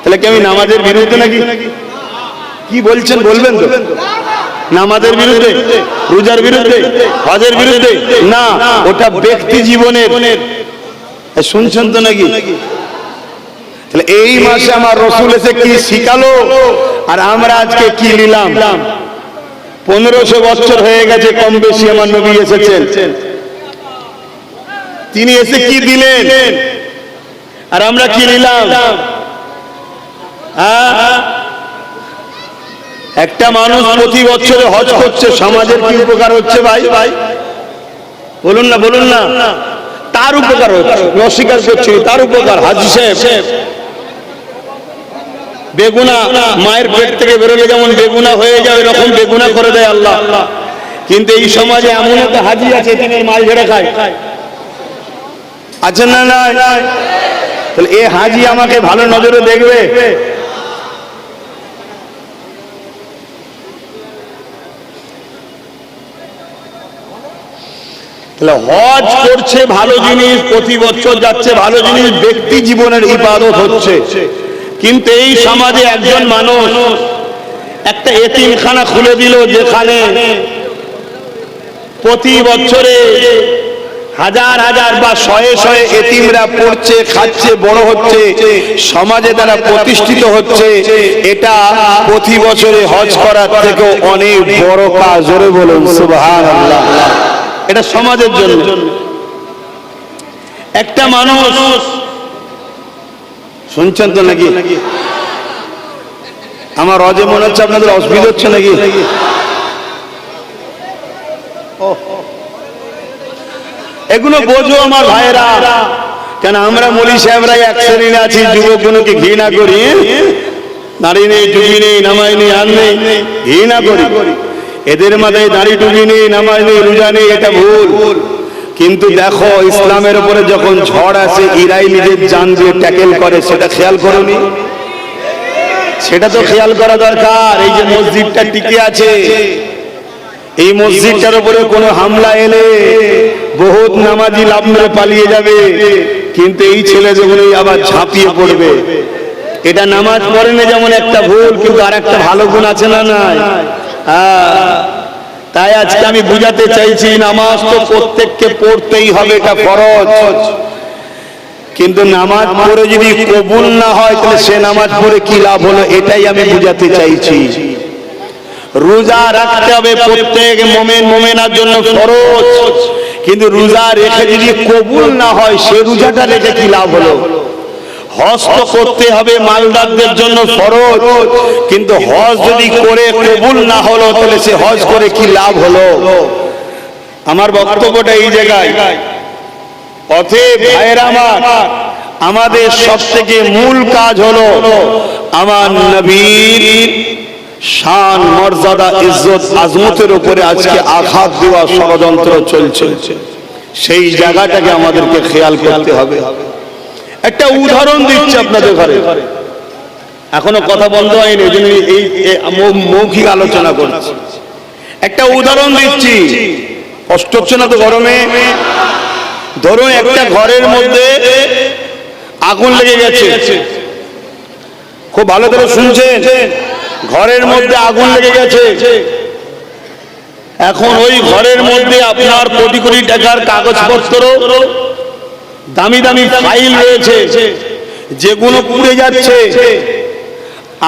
তাহলে কি আমি নামাজের বিরুদ্ধে নাকি? কি বলছেন বলবেন তো? নামাজের বিরুদ্ধে, রোজার বিরুদ্ধে, হজের বিরুদ্ধে না, ওটা ব্যক্তি জীবনের। শুনছেন তো নাকি? তাহলে এই মাসে আমার রাসূল এসে কি শিখালো আর আমরা আজকে কি নিলাম? 1500 বছর হয়ে গেছে কম বেশি আমার নবী এসেছেন, তিনি এসে কি দিলেন আর আমরা কি নিলাম? একটা মানুষ প্রতি বছরে হজ করছে, সমাজের কি উপকার হচ্ছে ভাই? বলুন না বলুন না। তার উপকার হচ্ছে, অস্বীকার করছি, তার উপকার। হাজী সাহেব বেগুনা মায়ের পেট থেকে বেরোলে যেমন বেগুনা হয়ে যায়, এরকম বেগুনা করে দেয় আল্লাহ। কিন্তু এই সমাজে এমন একটা হাজী আছে, তিনি মাল ঝেড়ে খায়। আছেন না? তাহলে এ হাজী আমাকে ভালো নজরে দেখবে? তাহলে হজ করছে ভালো জিনিস, প্রতি বছর যাচ্ছে ভালো জিনিস, ব্যক্তি জীবনের ইবাদত হচ্ছে। কিন্তু এই সমাজে একজন মানুষ একটা এতিমখানা খুলে দিল, যেখানে প্রতি বছরে হাজার হাজার বা শয়ে শয়ে এতিমরা পড়ছে, খাচ্ছে, বড় হচ্ছে, সমাজে তারা প্রতিষ্ঠিত হচ্ছে। এটা প্রতি বছরে হজ করার থেকেও অনেক বড় কাজ। জোরে বলুন সুবহানাল্লাহ। এটা সমাজের জন্য। একটা মানুষ, শুনছেন তো নাকি? আমার হজে মনে হচ্ছে আপনাদের অসুবিধা হচ্ছে নাকি? এগুলো বোঝো আমার ভাইরা, কেন আমরা মলি সাহেবরা এক শ্রেণীতে আছি, যুবকগুলোকে ঘৃণা করি। নারী নেই, টুপি নেই, নামাজ নেই, আর নেই, ঘৃণা করি। এদের মাথায় দাড়ি, টুপি নেই, নামাজ নেই, রোজা নেই, এটা ভুল। কিন্তু দেখো ইসলামের উপরে যখন ঝড় আসে, ইরাই নিজের জান দিয়ে ট্যাকেল করে, সেটা খেয়াল করোনি? সেটা তো খেয়াল করা দরকার। এই যে মসজিদটা টিকে আছে, এই মসজিদটার উপরে কোনো হামলা এলে বহুত নামাজি লাভ মেরে পালিয়ে যাবে, কিন্তু এই ছেলে যখন আবার ঝাঁপিয়ে পড়বে। এটা নামাজ পড়ে না যেমন একটা ভুল, কিন্তু আর একটা ভালো গুণ আছে না নাই? তাই আজকে আমি বুঝাতে চাইছি, নামাজ তো প্রত্যেককে পড়তেই হবে, এটা ফরজ। কিন্তু নামাজ পড়ে যদি কবুল না হয় তাহলে সে নামাজ পড়ে কি লাভ হলো, এটাই আমি বুঝাতে চাইছি। রোজা রাখতে হবে প্রত্যেক মুমিন মুমিনার জন্য ফরজ, কিন্তু রোজা রেখে যদি কবুল না হয় সে রোজাটা রেখে কি লাভ হলো। হজ তো করতে হবে মালদারদের জন্য ফরজ, কিন্তু হজ যদি করে কবুল না হলো তাহলে সে হজ করে কি লাভ হলো। আমার বক্তব্যটা এই জায়গায়। অতএব ভাইয়েরা আমার, আমাদের সবথেকে মূল কাজ হলো আমার নবীর শান মর্যাদা ইজ্জত আজমতের উপরে আজকে আঘাত দেওয়া ষড়যন্ত্র চলছে, সেই জায়গাটাকে আমাদেরকে খেয়াল করতে হবে। একটা উদাহরণ দিচ্ছি আপনাদের ঘরে, এখনো কথা বন্ধ হয়নি, এই মৌখিক আলোচনা করছি। একটা উদাহরণ দিচ্ছি, কষ্ট হচ্ছে না তো গরমে? ধরুন একটা ঘরের মধ্যে আগুন লেগে গেছে, খুব ভালো করে শুনছেন, ঘরের মধ্যে আগুন লেগে গেছে। এখন ওই ঘরের মধ্যে আপনার কোটি কোটি টাকার কাগজপত্র, দামি দামি ফাইল রয়েছে, যেগুলো পুড়ে যাচ্ছে।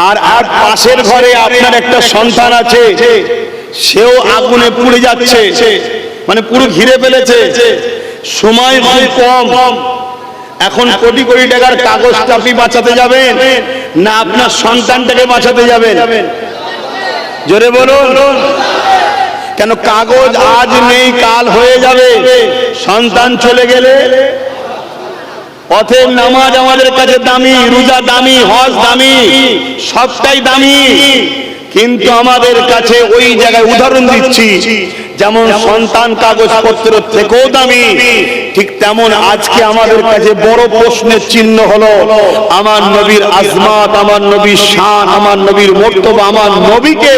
আর পাশের ঘরে আপনার একটা সন্তান আছে, সেও আগুনে পুড়ে যাচ্ছে, মানে পুরো ঘিরে ফেলেছে। সময় খুব কম, এখন কোটি কোটি টাকার কাগজটা আপনি বাঁচাতে যাবেন না আপনার সন্তানটাকে বাঁচাতে যাবেন? জোরে বলুন। কেন? কাগজ আজ নেই কাল হয়ে যাবে, সন্তান চলে গেলে। অতএব নামাজ আমাদের কাছে দামি, রোজা দামি, হজ দামি, সবটাই দামি, কিন্তু আমাদের কাছে ওই জায়গায় উদাহরণ দিচ্ছি, যেমন সন্তান কাগজপত্র থেকেও দামি, ঠিক তেমন আজকে আমাদের কাছে বড় প্রশ্নের চিহ্ন হলো আমার নবীর আজমাত, আমার নবীর শান, আমার নবীর মর্তবা, আমার নবীকে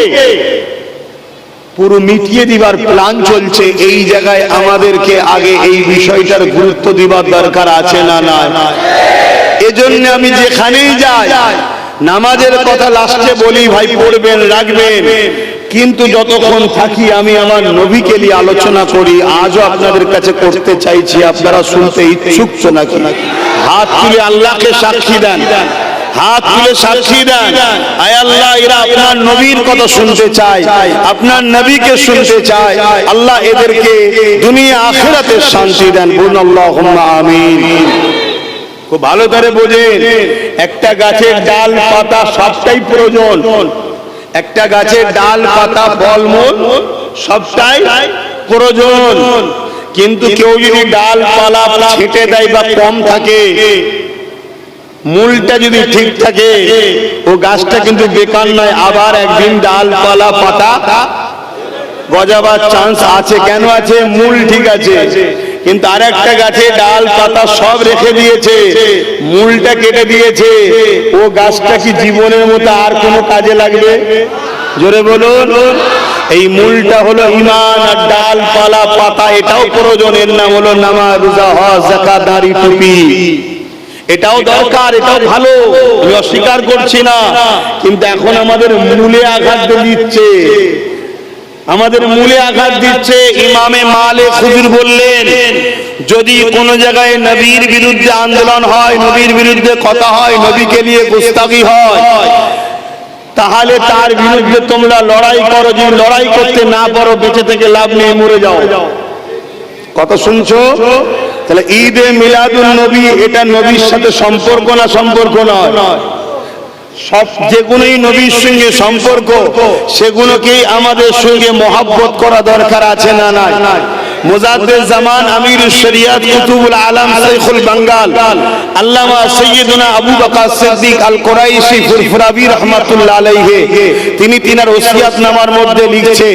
পুরো মিটিয়ে দিবার প্ল্যান চলছে। এই জায়গায় আমাদেরকে আগে এই বিষয়টার গুরুত্ব দিবার দরকার আছে না না? এজন্য আমি যেখানেই যাই নামাজের কথা লাস্টে বলি, ভাই পড়বেন রাখবেন, কিন্তু যতক্ষণ থাকি আমি আমার নবীকে নিয়ে আলোচনা করি। আজও আপনাদের কাছে করতে চাইছি, আপনারা শুনতে ইচ্ছুক তো নাকি? হাত তুলে আল্লাহকে সাক্ষী দেন, হাত তুলে সাক্ষী দেন, আয় আল্লাহ এরা আপনার নবীর কথা শুনতে চায়, আপনার নবীকে শুনতে চায়। আল্লাহ এদেরকে দুনিয়া আখিরাতে শান্তি দেন, বলুন আল্লাহুম্মা আমিন। খুব ভালো করে বোঝেন, একটা গাছের ডাল পাতা সবটাই প্রয়োজন, একটা গাছের ডাল পাতা ফলমূল সবটাই প্রয়োজন, কিন্তু কেউ যদি ডাল পালা ছেটে দেয় বা কম থাকে, মূলটা যদি ঠিক থাকে, ও গাছটা কিন্তু বেকার নয়, আবার একদিন ডালপালা পাতা গজাবার চান্স আছে। কেন আছে? মূল ঠিক আছে। কিন্তু আর একটা গাছে ডাল পাতা সব রেখে দিয়েছে, মূলটা কেটে দিয়েছে, ও গাছটা কি জীবনের মতো আর কোনো কাজে লাগবে? জোরে বলুন। এই মূলটা হলো ঈমান, আর ডালপালা পাতা এটাও প্রয়োজন। এর নাম হলো নামাজ, রোজা, হজ, যাকাত, দাড়ি, টুপি। এটাও দরকার, এটাও ভালো, আমি অস্বীকার করছি না, কিন্তু এখন আমাদের মূলে আঘাত দিচ্ছে, আমাদের মূলে আঘাত দিচ্ছে। ইমামে মালিক হুজুর বললেন, যদি কোন জায়গায় নবীর বিরুদ্ধে আন্দোলন হয়, নবীর বিরুদ্ধে কথা হয়, নবীকে নিয়ে গুস্তাখি হয়, তাহলে তার বিরুদ্ধে তোমরা লড়াই করো। যদি লড়াই করতে না পারো, বেঁচে থেকে লাভ নেই, মরে যাও। কথা শুনছো? তাহলে ঈদে মিলাদুন নবী এটা নবীর সাথে সম্পর্ক না সম্পর্ক নয়? সব যেগুলোই নবীর সঙ্গে সম্পর্ক, সেগুলোকেই আমাদের সঙ্গে মহব্বত করা দরকার আছে না নাই? মুজাদ্দিদ জামান আমিরুশ শরিয়াত কুতুবুল আলম শাইখুল বাঙ্গাল আল্লামা সাইয়্যিদুনা আবু বকর সিদ্দিক আল কুরাইশি ফুরফুরাবি রাহমাতুল্লাহ আলাইহি, তিনি তিনার ওসিয়াতনামার মধ্যে লিখছে,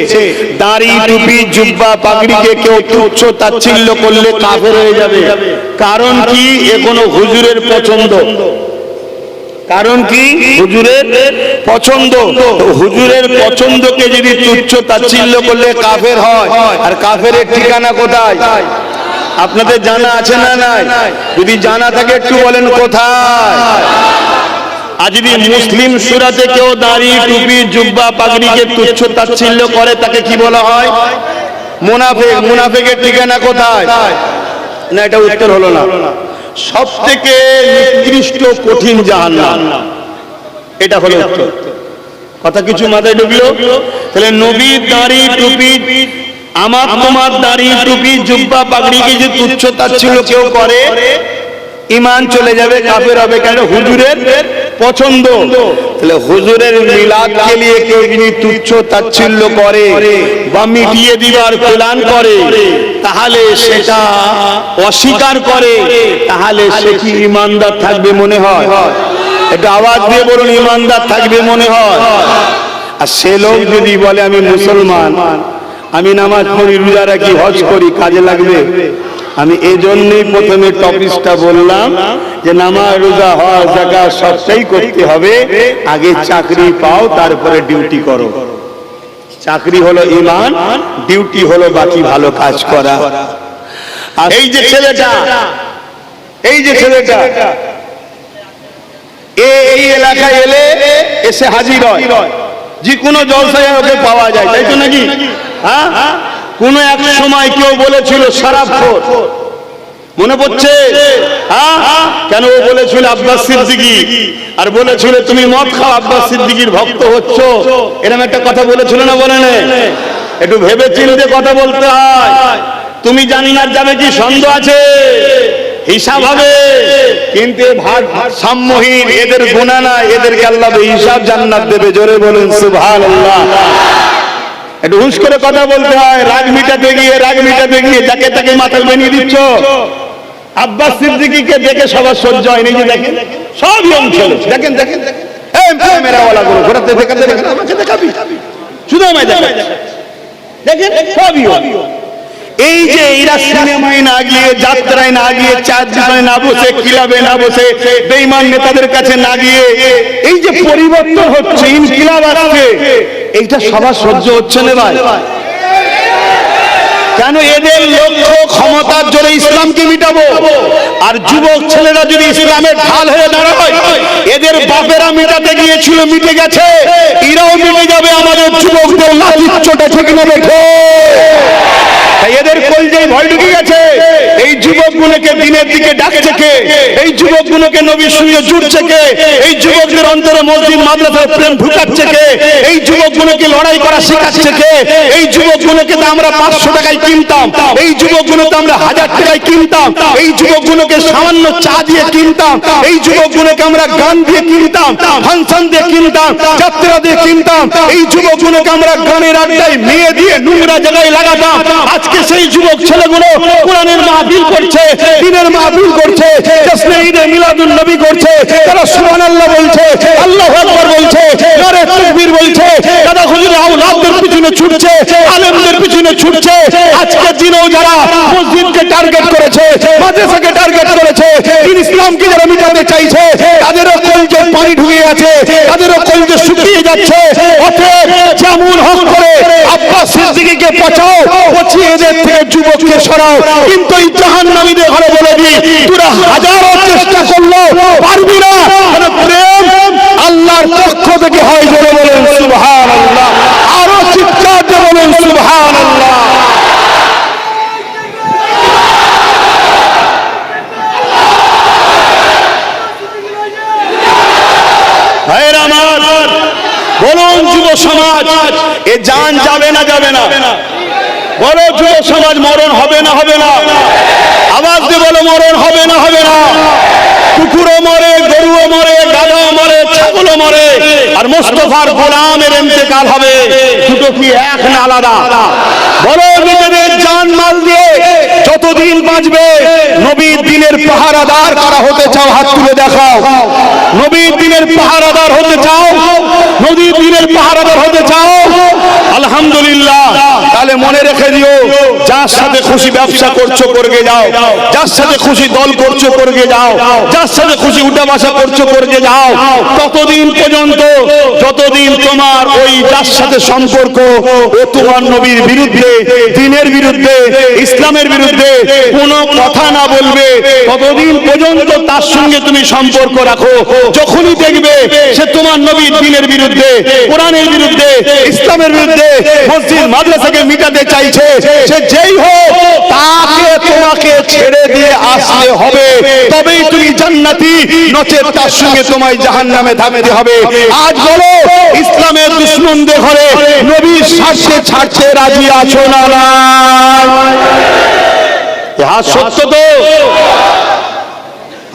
দাড়ি, টুপি, জুব্বা, পাগড়িকে কেউ তুচ্ছ তাচ্ছিল্য করলে কাফের হয়ে যাবে। কারণ কি? এ কোনো হুজুরের পছন্দ। কারণ কি? হুজুরের পছন্দ। হুজুরের পছন্দকে যদি তুচ্ছ তাচ্ছিল্য করলে কাফের হয়। আর কাফেরের ঠিকানা কোথায়? আপনাদের জানা আছে না নাই? যদি জানা থাকে একটু বলেন কোথায়। আর যদি মুসলিম সূরাতে কেউ দাড়ি টুপি জুব্বা পাগড়িকে তুচ্ছ তাচ্ছিল্য করে তাকে কি বলা হয়? মুনাফিক। মুনাফিকের ঠিকানা কোথায়? না, এটা উত্তর হলো না। সব থেকে নিকৃষ্ট কঠিন জাহান্নাম, এটা হলো উত্তর। কথা কিছু মাথায় ঢুকলো? তাহলে নবীর দাড়ি টুপি, আমার তোমার দাড়ি টুপি জুব্বা পাগড়িকে যে তুচ্ছ তাচ্ছিল্য কেউ করে, ঈমান চলে যাবে, কাফের হবে। কেন? হুজুরের পছন্দ। তাহলে হুজুরের মিলাদকে নিয়ে কেউ যদি তুচ্ছ তাচ্ছিল্য করে বা মিটিয়ে দিবার প্ল্যান করে, তাহলে সেটা অস্বীকার করে, তাহলে সে কি ঈমানদার থাকবে মনে হয়? একটু আওয়াজ দিয়ে বলুন, ঈমানদার থাকবে মনে হয়? আর সে লোক যদি বলে আমি মুসলমান, আমি নামাজ পড়ি, রোজা রাখি, হজ করি, কাজে লাগবে? আমি এই জন্যই প্রথমে টপিকটা বললাম যে নামাজ রোজা হজ যাকাত সবটাই করতে হবে, আগে চাকরি পাও তারপরে ডিউটি করো। চাকরি হলো ঈমান, ডিউটি হলো বাকি ভালো কাজ করা। আর এই যে ছেলেটা এই এলাকায় এলে এসে হাজির হয়, যে কোনো জলসায় ওকে পাওয়া যায়, তাই তো নাকি? হ্যাঁ, কোন এক সময় কেউ বলেছিল শরাবখোর, মনে পড়ছে? হ্যাঁ, কেন? ও বলেছিল আব্বাস সিদ্দিকী, আর বলেছিল তুমি মদ খাও, আব্বাস সিদ্দিকীর ভক্ত হচ্ছ, এরকম একটা কথা বলেছিল না? বলে না? একটু ভেবে চিন্তে কথা বলতে হয়। তুমি জান্নাত যাবে কি সন্দেহ আছে? হিসাব হবে, কিন্তু ভাগ সাম্যহীন, এদের গুনাহ নাই, এদেরকে আল্লাহ হিসাব জান্নাত দেবে। জোরে বলুন সুবহানাল্লাহ। একটু হুঁশ করে কথা বলতে হয়। রাগ মিটাতে গিয়ে যাকে তাকে মাথা বানিয়ে দিচ্ছ। আব্বাস সিদ্দিকীকে দেখে সবার সহ্য হয় না, যে দেখেন সব ইয়ং ছেলে, দেখেন এই ক্যামেরাওয়ালা গুলো ঘোরাতে দেখাতে আমাকে দেখাবি, শুধু আমায় দেখাবি, দেখেন সব ইয়ং। এই যে এরা সিনেমায় না গিয়ে, যাত্রায় না গিয়ে, চার দোকানে না বসে, ক্লাবে না বসে, বেঈমান নেতাদের কাছে না গিয়ে, এই যে পরিবর্তন হচ্ছে, ইনকিলাব আসছে, এইটা সবার সহ্য হচ্ছে না ভাই। কেন? এদের লক্ষ্য ক্ষমতার জোরে ইসলামকে মিটাবো। আর যুবক ছেলেরা যদি ইসলামের ঢাল হয়ে দাঁড়ায়, এদের বাপেরা মিটাতে গিয়েছিল, মিটে গেছে, এরাও মিটে যাবে। আমাদের যুবকদের লাঠির চোটে ঠিক না দেখে এদের কলজায় ভয় ঢুকে গেছে। এই যুবকগুলোকে দিনের দিকে ডাকছে কে? এই যুবকগুলোকে নবীর সঙ্গে জুড়ছে কে? এই যুবকদের অন্তরে মসজিদ মাদ্রাসার প্রেম ঢুকাচ্ছে কে? এই যুবকগুলোকে লড়াই করা শেখাচ্ছে কে? এই যুবকগুলোকে তো আমরা 500 টাকায় কিনতাম, এই যুবকগুলোকে আমরা 1000 টাকায় কিনতাম, এই যুবকগুলোকে সামান্য চা দিয়ে কিনতাম, এই যুবকগুলোকে আমরা গান দিয়ে কিনতাম, ফাংশন দিয়ে কিনতাম, যাত্রা দিয়ে কিনতাম, এই যুবকগুলোকে আমরা গানের আড্ডায় মেয়ে দিয়ে নোংরা জায়গায় লাগাতাম। আজকে সেই যুবক ছেলেগুলো কোরআনের মাহফিল করছে, দ্বীনের মাহফিল করছে, জশ্নে ঈদে মিলাদুন নবী করছে, তারা সুবহানাল্লাহ বলছে, আল্লাহু আকবার বলছে, নারে তাকবীর বলছে, দাদা হুজুরের আওলাদদের পিছনে ছুটছে, আলেমদের পিছনে ছুটছে। আজকে দিনেও যারা মসজিদকে টার্গেট করেছে, মাদ্রাসাকে টার্গেট করেছে, দিন ইসলামকে যারা মিটাতে চাইছে, তাদেরও কলজে পানি ঢুকে আছে, তাদেরও কলজে শুকিয়ে যাচ্ছে। অতএব যেমন হক করে আব্বাস সিদ্দিকীকে বাঁচাও, পচিয়ে এদের থেকে যুবককে সরাও। কিন্তু এই জাহান্নামীদের ঘরে বলে দি, তোরা হাজারো চেষ্টা করলো পারবি না। প্রেম আল্লাহর পক্ষ থেকে হয়। জোরে বলেন সুবহানাল্লাহ, আরো চিৎকার দিয়ে বলেন সুবহানাল্লাহ। ভাইরা আমার, বলুন যুব সমাজ, এ জান যাবে না যাবে না? বলো যুব সমাজ, মরণ হবে না হবে না? আওয়াজ দিয়ে বলো, মরণ হবে না হবে না? কুকুরও মরে, গরুও মরে, গাধাও মরে, ছাগলও মরে, আর মুস্তাফার গোলামের ইন্তেকাল হবে। দুটো কি এক না আলাদা? বলো নিজেদের জান মাল দিয়ে যতদিন বাঁচবে নবীর দিনের পাহারাদার কারা হতে চাও? হাত তুলে দেখাও। নবীর দিনের পাহারাদার হতে চাও? নবীর দিনের পাহারাদার হতে চাও? আলহামদুলিল্লাহ। তাহলে মনে রেখে দিও, যা যার সাথে খুশি ব্যবসা করছো করগে যাও, যার সাথে খুশি দল করছো করগে যাও, যার সাথে খুশি উঠা বসা করছো করগে যাও, ততদিন পর্যন্ত যতদিন তোমার ওই যার সাথে সম্পর্ক ও তোমার নবীর বিরুদ্ধে, দ্বীনের বিরুদ্ধে, ইসলামের বিরুদ্ধে কোনো কথা না বলবে, ততদিন পর্যন্ত তার সঙ্গে তুমি সম্পর্ক রাখো। যখনই দেখবে সে তোমার নবীর দ্বীনের বিরুদ্ধে, কোরআনের বিরুদ্ধে, ইসলামের বিরুদ্ধে, মসজিদ মাদ্রাসাকে মিটাতে চাইছে, সে যেই হোক তাকে তোমাকে ছেড়ে দিয়ে আসতে হবে, তবেই তুমি জান্নাতি, নচেত তার সঙ্গে তোমায় জাহান্নামে থাকতে হবে। আজ বলো, ইসলামের দুশমনদের ঘরে নবীর স্বার্থে ছাড়তে রাজি আছো না? ইহা সত্য তো,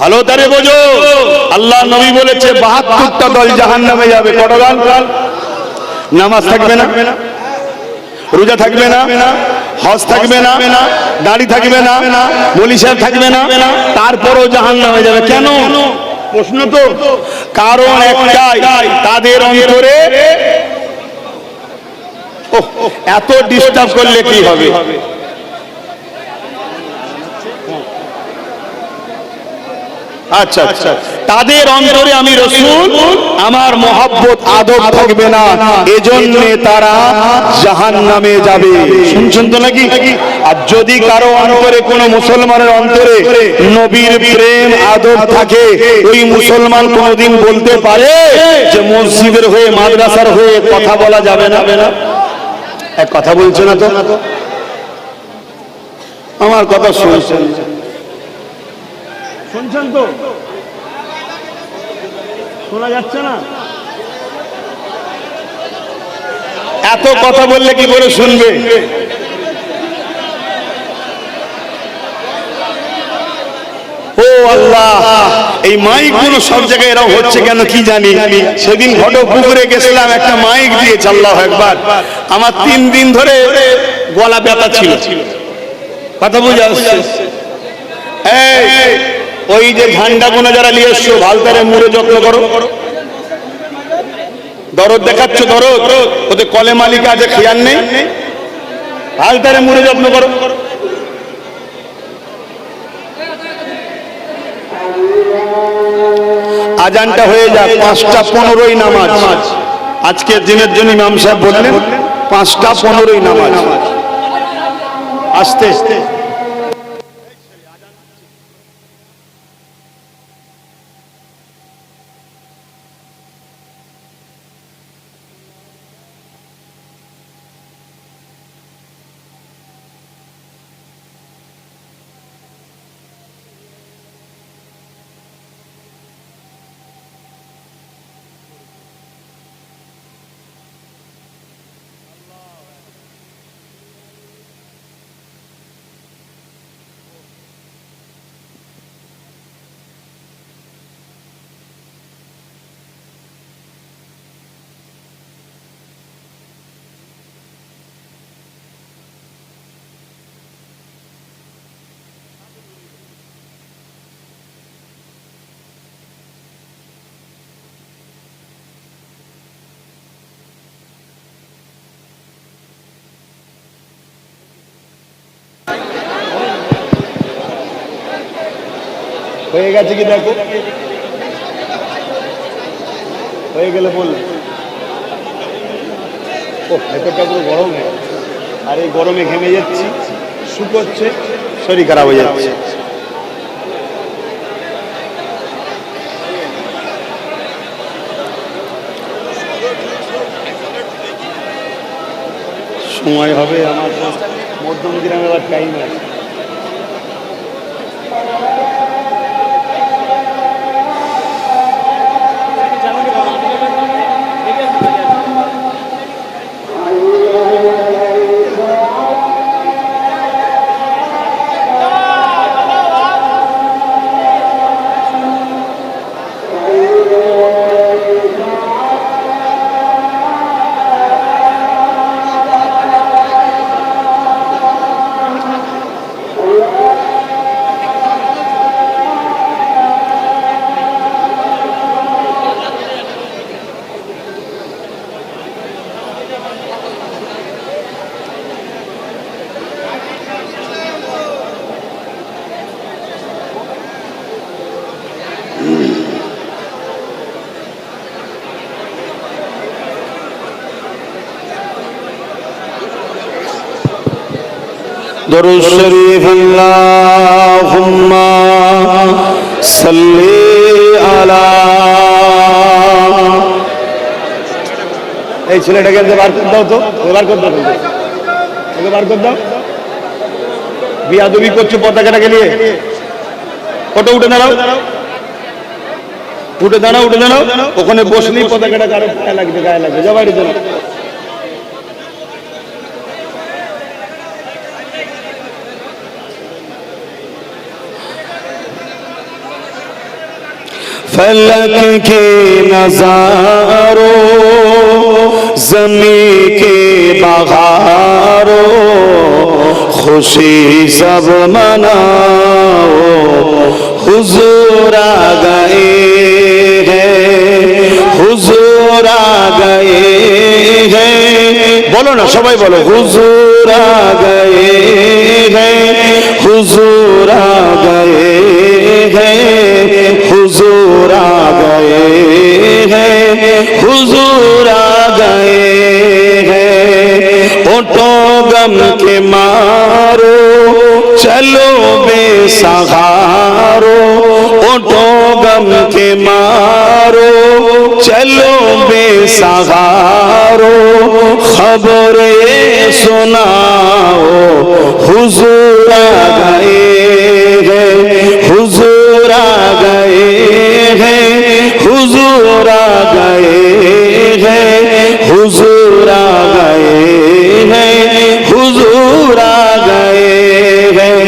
ভালো তারে বোঝো। আল্লাহ নবী বলেছে 72টা দল জাহান্নামে যাবে। কত দল? নামাজ থাকবে না, রোজা থাকবে না, হজ থাকবে না, দাড়ি থাকবে না, বলি সাহেব থাকবে না, তারপরও জাহান্নামে যাবে। কেন? প্রশ্ন তো। কারণ একটাই, তাদের অন্তরে এত ডিস্টার্ব করলে কি হবে? আচ্ছা আচ্ছা, তাদের অন্তরে আমি রাসূল, আমার মহব্বত আদব থাকবে না, এজন্য তারা জাহান্নামে যাবে। শুনছেন তো নাকি? আর যদি কারো অন্তরে, কোনো মুসলমানের অন্তরে নবীর প্রেম আদব থাকে, ওই মুসলমান কোনোদিন বলতে পারে যে মসজিদের হয়ে, মাদ্রাসার হয়ে কথা বলা যাবে না? এক কথা বলছে না তো? আমার কথা শুনছেন? শুনছেন তো? শোনা যাচ্ছে না? এত কথা বললে কি করে শুনবে? ও আল্লাহ, এই মাইক গুলো সব জায়গায় এরকম হচ্ছে কেন কি জানি। সেদিন ঘটকপুকুরে গেছিলাম, একটা মাইক দিয়েছে, আল্লাহু আকবার। আমার 3 দিন ধরে গলা ব্যথা ছিল। কথা বুঝা আসছে? ওই যে ঝান্ডা গুলো যারা নিয়ে এসছো, ভালতারে মুড়ে যত্ন করো। দরদ দেখাচ্ছ, দরদ, ওদের কলে মালিক আছে, খেয়াল নেই। ভালতারে মুড়ে যত্ন করো। আজানটা হয়ে যাক, 5টা 15ই নামাজ। আজকের দিনের জন্য ইমাম সাহেব বললেন 5টা 15ই নামাজ। আস্তে আস্তে হয়ে গেছে কি দেখো, হয়ে গেলে বললে। ও ভেতরটা পুরো গরম হয়ে গেছে, আর এই গরমে ঘেমে যাচ্ছি, শুকোচ্ছে, শরীর খারাপ হয়ে যাচ্ছে। সময় হবে আমার, মধ্যম গ্রামে আবার টাইম আছে। দরুদ শরীফ আল্লাহুম্মা সাল্লি আলা। এই ছেলেটাকে বার করে দাও তো, বার করে দাও, বার করে দাও। বিয়াদবি করছো পতাকাটাকে নিয়ে। ফটো উঠে দাঁড়াও, উঠে দাঁড়াও, উঠে দাঁড়াও। ওখানে বসলেই পতাকাটা কারো গায়ে লাগবে, গায়ে লাগবে। যা বাইরে দাঁড়াও। फलक के नजारों ज़मीं के बहारों खुशी सब मनाओ हुजूर आ गए हैं, हुजूर आ गए हैं। बोलो ना सबाई बोलो, हुजूर आ गए हैं, हुजूर आ गए हैं, हुजूर आ गए हैं, हुजूर आ गए हैं। ओठो गम के मारो चलो बेसहारो, ओठो गम के मारो चलो बेसहारो। खबर ये सुनाओ हुजूर आ गए हैं, हुजूर आ गए हैं, हुजूर आ गए हैं, हुजूर आ गए हैं, हुजूर आ गए हैं।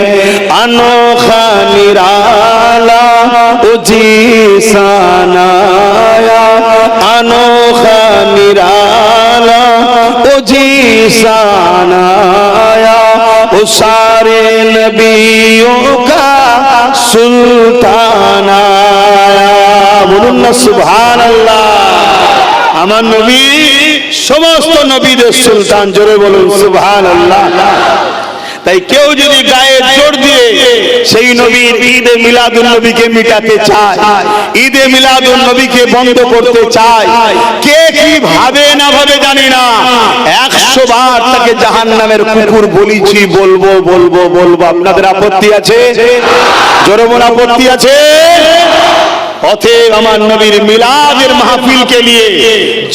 अनोखा निराला जी सानाया, अनोखा निराला जी सानाया। वो सारे नबियों का सुल्तान आया। बोलुन ना सुभान अल्लाह। আমার নবী সমস্ত নবীদের সুলতান। জোরে বলুন সুবহান আল্লাহ। তাই কেউ যদি গায়ে জোর দিয়ে সেই নবীর ঈদে মিলাদুন নবীকে মিটাতে চায়, ঈদে মিলাদুন নবীকে বন্ধ করতে চায়, কে কি ভাবে না ভাবে জানি না, 100 বার তাকে জাহান্নামের কুকুর বলেছি, বলবো বলবো বলবো। আপনাদের আপত্তি আছে? জোরে বলুন আপত্তি আছে? অতএব আমার নবীর মিলাদের মাহফিলকে নিয়ে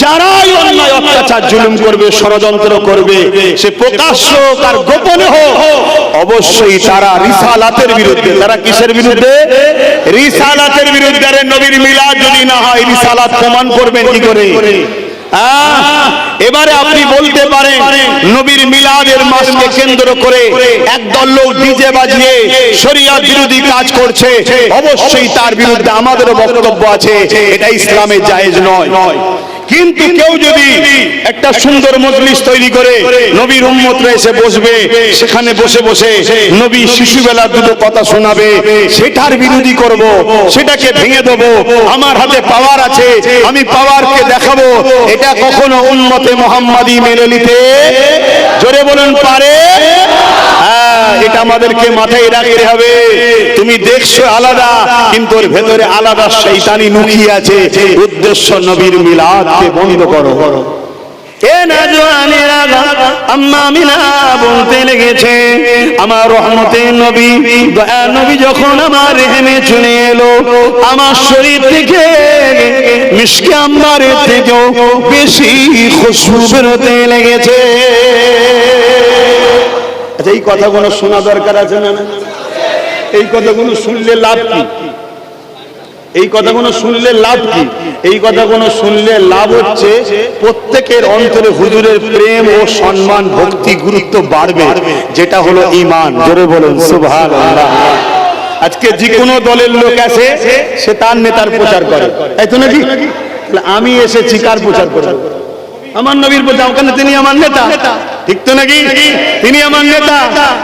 যারাই অন্যায় অত্যাচার জুলুম করবে, ষড়যন্ত্র করবে, সে প্রকাশ্য আর গোপনে হোক, অবশ্যই তারা রিসালাতের বিরুদ্ধে। তারা কিসের বিরুদ্ধে? রিসালাতের বিরুদ্ধে। আরে নবীর মিলাদ যদি না হয় রিসালাত প্রমাণ করবেন কি করে? এবারে আপনি বলতে পারেন নবীর মিলাদের মাসকে কেন্দ্র করে একদল লোক ডিজে বাজিয়ে শরিয়ত বিরোধী কাজ করছে, অবশ্যই তার বিরুদ্ধে আমাদেরও বক্তব্য আছে, এটা ইসলামে জায়েজ নয়। কিন্তু কেউ যদি একটা সুন্দর মজলিস তৈরি করে নবীর উম্মতরা এসে বসবে, সেখানে বসে বসে নবী শিশুবেলার দুটো কথা শোনাবে, সেটার বিরোধী করব, সেটাকে ভেঙে দেবো, আমার হাতে পাওয়ার আছে, আমি পাওয়ারকে দেখাবো, এটা কখনো উম্মতে মুহাম্মাদি মেনে নিতে, জোরে বলুন, পারে? এটা আমাদেরকে মাথায় রাখতে হবে। তুমি দেখছো আলাদা, কিন্তু ওর ভেতরে আলাদা শয়তানি লুকিয়ে আছে। উদ্দেশ্য নবীর মিলাদকে বন্ধ করো। এ নওজওয়ানেরা আম্মা আমিনা বলতে লেগেছে, আমার রহমতের নবী, দয়া নবী যখন আমার রেহেমে চলে এলো, আমার শরীর থেকে মিশকে আম্বারের থেকেও বেশি খুশবু বেরোতে লেগেছে। আচ্ছা, এই কথাগুলো শোনা দরকার আছে না? এই কথাগুলো শুনলে লাভ কি? এই কথাগুলো শুনলে লাভ কি? এই কথাগুলো শুনলে লাভ হচ্ছে প্রত্যেকের অন্তরে হুজুরের প্রেম ও সম্মান, ভক্তি, গুরুত্ব বাড়বে, যেটা হলো ঈমান। জোরে বলুন সুবহানাল্লাহ। আজকে যে কোনো দলের লোক আছে, সে তার নেতার প্রচার করে, তাই তো নাকি? আমি এসেছি কার প্রচার করব? আমার নবীর প্রচার। ওখানে তিনি আমার নেতা, ঠিক তো নাকি? তিনি আমার নেতা,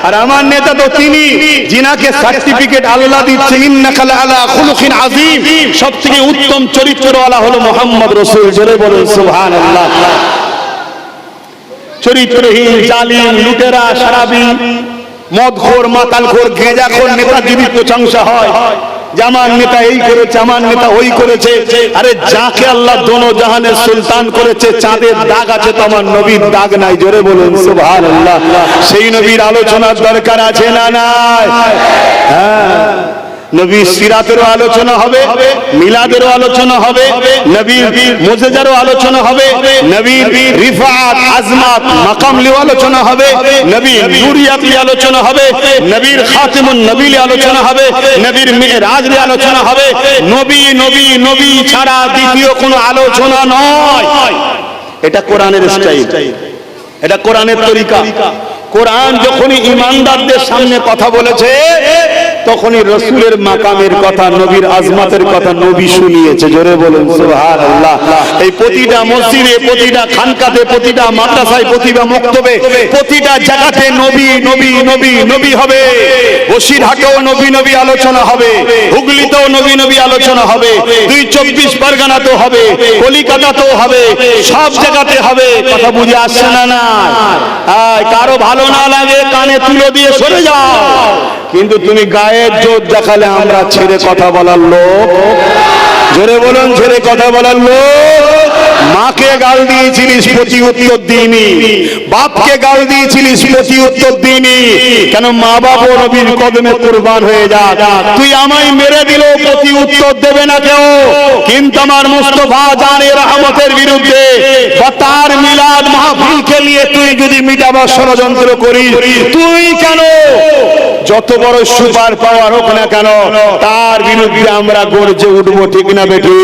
আর আমার নেতা তো তিনি যিনাকে সার্টিফিকেট আল্লাহ দিচ্ছে, ইন্নাকা আলা খুলুকিন আযীম, সবথেকে উত্তম চরিত্রওয়ালা হলো মুহাম্মদ রাসূল। জোরে বলুন সুবহানাল্লাহ। চরিত্রহীন, জালিম, লুটেরা, সারাবি, মদখোর, মাতালখোর, গেঁজাখোর নেতা যদি প্রশংসা হয়, যে আমার নেতা এই করেছে, আমার নেতা ওই করেছে। আরে যাকে আল্লাহ দোনো জাহানের সুলতান করেছে, চাঁদের দাগ আছে তো আমার নবীর দাগ নাই। জোরে বলুন সুবহানাল্লাহ। সেই নবীর আলোচনার দরকার আছে না নাই? হ্যাঁ, নবীর সিরাতেরও আলোচনা হবে, মিলাদেরও আলোচনা হবে, নবীর মুজিজারও আলোচনা হবে, নবীর রিফাত আজমাত মাকাম লিও আলোচনা হবে, নবীর নূরিয়াত লিও আলোচনা হবে, নবীর খাতিমুন নবী লিও আলোচনা হবে, নবীর মিরাজ লিও আলোচনা হবে। নবী নবী নবী ছাড়া দ্বিতীয় কোনো আলোচনা নয়। এটা কোরআনের স্টাইল, এটা কোরআনের তরিকা। কোরআন যখনই ইমানদারদের সামনে কথা বলেছে, তখনই রসুলের মাকামের কথা, নবীর আজমাতের কথা নবী শুনিয়েছে। জোরে বলুন সুবহানাল্লাহ। এই প্রতিটা মসজিদে, প্রতিটা খানকাতে, প্রতিটা মাদ্রাসায়, প্রতিটা মক্তবে, প্রতিটা জায়গাতে নবী নবী নবী নবী হবে। বসিরহাটেও নবী নবী আলোচনা হবে, হুগলিতেও নবী নবী আলোচনা হবে, ২৪ পরগনাতেও হবে, কলিকাতাতেও হবে, সব জায়গাতে হবে। কথা বুঝে আসছে না? না, কারো ভালো না লাগে কানে তুলো দিয়ে সরে যাও, কিন্তু তুমি গায়ের জোর দেখালে আমরা ছেড়ে কথা বলার লোক। জোরে বলুন, ছেড়ে কথা বলার লোক। মাকে গাল দিয়েছিলিস, প্রতি উত্তর দিইনি। বাপকে গাল দিয়েছিলিস, প্রতি উত্তর দিইনি। কেন? মা বাবা নবীর কদমে কুরবান হয়ে যাক। তুই আমায় মেরে দিলেও প্রতি উত্তর দেবে না কেউ, কিন্তু আমার মুস্তাফা জানের রহমতের বিরুদ্ধে বা তার মিলাদ মাহফিলকে নিয়ে তুই যদি মিটাবার ষড়যন্ত্র করিস, তুই কেন যত বড় সুপার পাওয়ার হোক না কেন, তার বিরুদ্ধে আমরা গর্জে উঠবো। ঠিক না বেটি?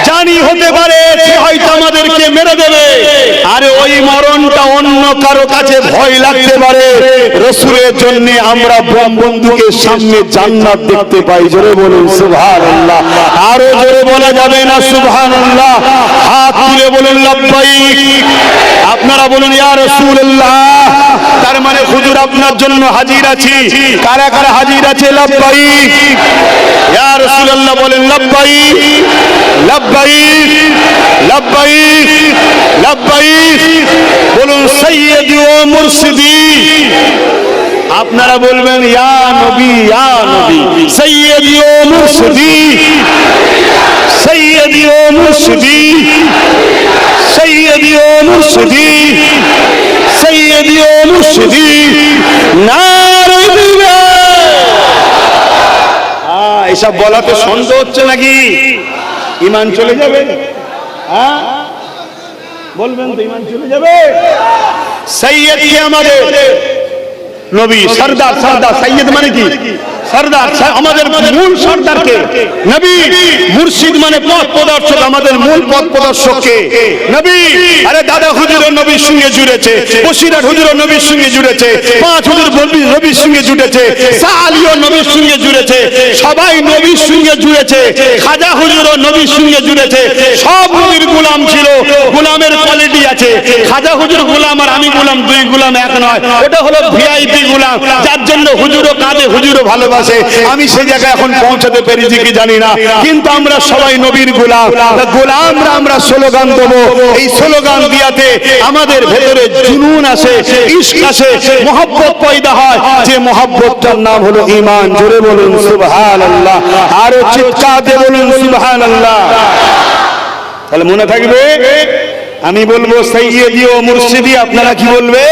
জানি হতে পারে সে হয়তো আমাদেরকে মেরে দেবে, আরে ওই মরণটা অন্য কারো কাছে ভয় লাগতে পারে। রসুলের জন্য আমরা বন্ধুকে সামনে জান্নাত দেখতে পাই। জোরে বলুন সুবহানাল্লাহ। আরো জোরে বলা যাবে না সুবহানাল্লাহ? হাত তুলে বলুন লাব্বাইক। আপনারা বলুন ইয়া রাসূলুল্লাহ। তার মানে হুজুর আপনার জন্য হাজির আছি। কারা কারা হাজির আছে? লাব্বাইক। ইয়া রাসূলুল্লাহ বলেন লাব্বাইক লাব্বাইক লাব্বাইক লাব্বাইক। বলুন সাইয়্যিদি ও মুর্শিদি। আপনারা বলবেন ইয়া নবী ইয়া নবী। সাইয়্যিদি ও মুর্শিদি, সাইয়্যিদি ও মুর্শিদি, সাইয়্যিদি ও মুর্শিদি, সাইয়্যিদি ও মুর্শিদি। নারে তাকবীর। এসব বলাতে সন্দেহ হচ্ছে নাকি? ইমান চলে যাবে? হ্যাঁ বলবেন তো, ইমান চলে যাবে? সৈয়দ কি আমাদের নবী? সরদার, সরদার সৈয়দ মানে কি? সরদার। আমাদের মূল সরদারকে নবী। মুর্শিদ মানে পথ প্রদর্শক, আমাদের মূল পথ প্রদর্শককে নবী। আরে দাদা হুজুর নবীর সঙ্গে জুড়েছে, বসিরহাট হুজুর নবীর সঙ্গে জুড়েছে, পাঁচ হুজুর নবীর সঙ্গে জুড়েছে, শাহ আলীও নবীর সঙ্গে জুড়েছে, সবাই নবীর সঙ্গে জুড়েছে। খাজা হুজুর নবীর সঙ্গে জুড়েছে। সব নবীর গোলাম ছিল, গোলামের কোয়ালিটি আছে। খাজা হুজুর গোলাম আর আমি গোলাম, দুই গোলাম এক নয়। ওটা হলো ভিআইপি গোলাম, যার জন্য হুজুরও কাঁদে, হুজুরও ভালোবাসে। আমি সেই জায়গায় এখন পৌঁছাতে পেরেছি কি জানি না, কিন্তু আমরা সবাই নবীর গোলাম। গোলামরা আমরা স্লোগান দেবো। এই স্লোগান দিয়াতে আমাদের ভেতরে জুনুন আসে, ইশক আসে, মহব্বত পয়দা হয়। যে মহব্বতটার নাম হলো ঈমান। জোরে বলুন সুবহানাল্লাহ। আরো চিৎকার দিয়ে বলুন সুবহানাল্লাহ। তাহলে মনে থাকবে, আমি বলবো সাইয়্যিদি ও মুর্শিদি, আপনারা কি বলবে?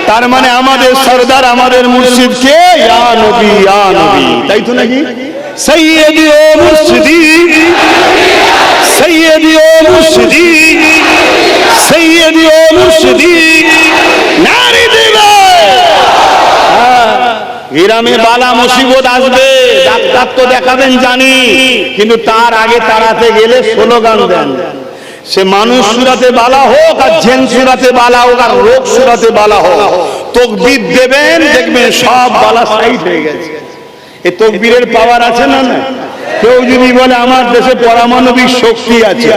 তার মানে আমাদের সরদার, আমাদের মুর্শিদ কে? ইয়া নবী ইয়া নবী, তাই তো নাকি? সাইয়্যিদি ও মুর্শিদি, সাইয়্যিদি ও মুর্শিদি, সাইয়্যিদি ও মুর্শিদি। নারে দিবে। গ্রামে বালা মুসিবত আসবে, ডাক্তার তো দেখাবেন জানি, কিন্তু তার আগে তাড়াতে গেলে স্লোগান দেন। সে মানুষ সুরাতে বালা হোক আর জেন সুরাতে বালা হোক আর রোগ সুরাতে বালা হোক, তাকবীর দেবেন, দেখবেন সব বালা সাইড হয়ে গেছে। এই তাকবীরের পাওয়ার আছে না? না। কেউ যদি বলে আমার দেশে পারমাণবিক শক্তি আছে,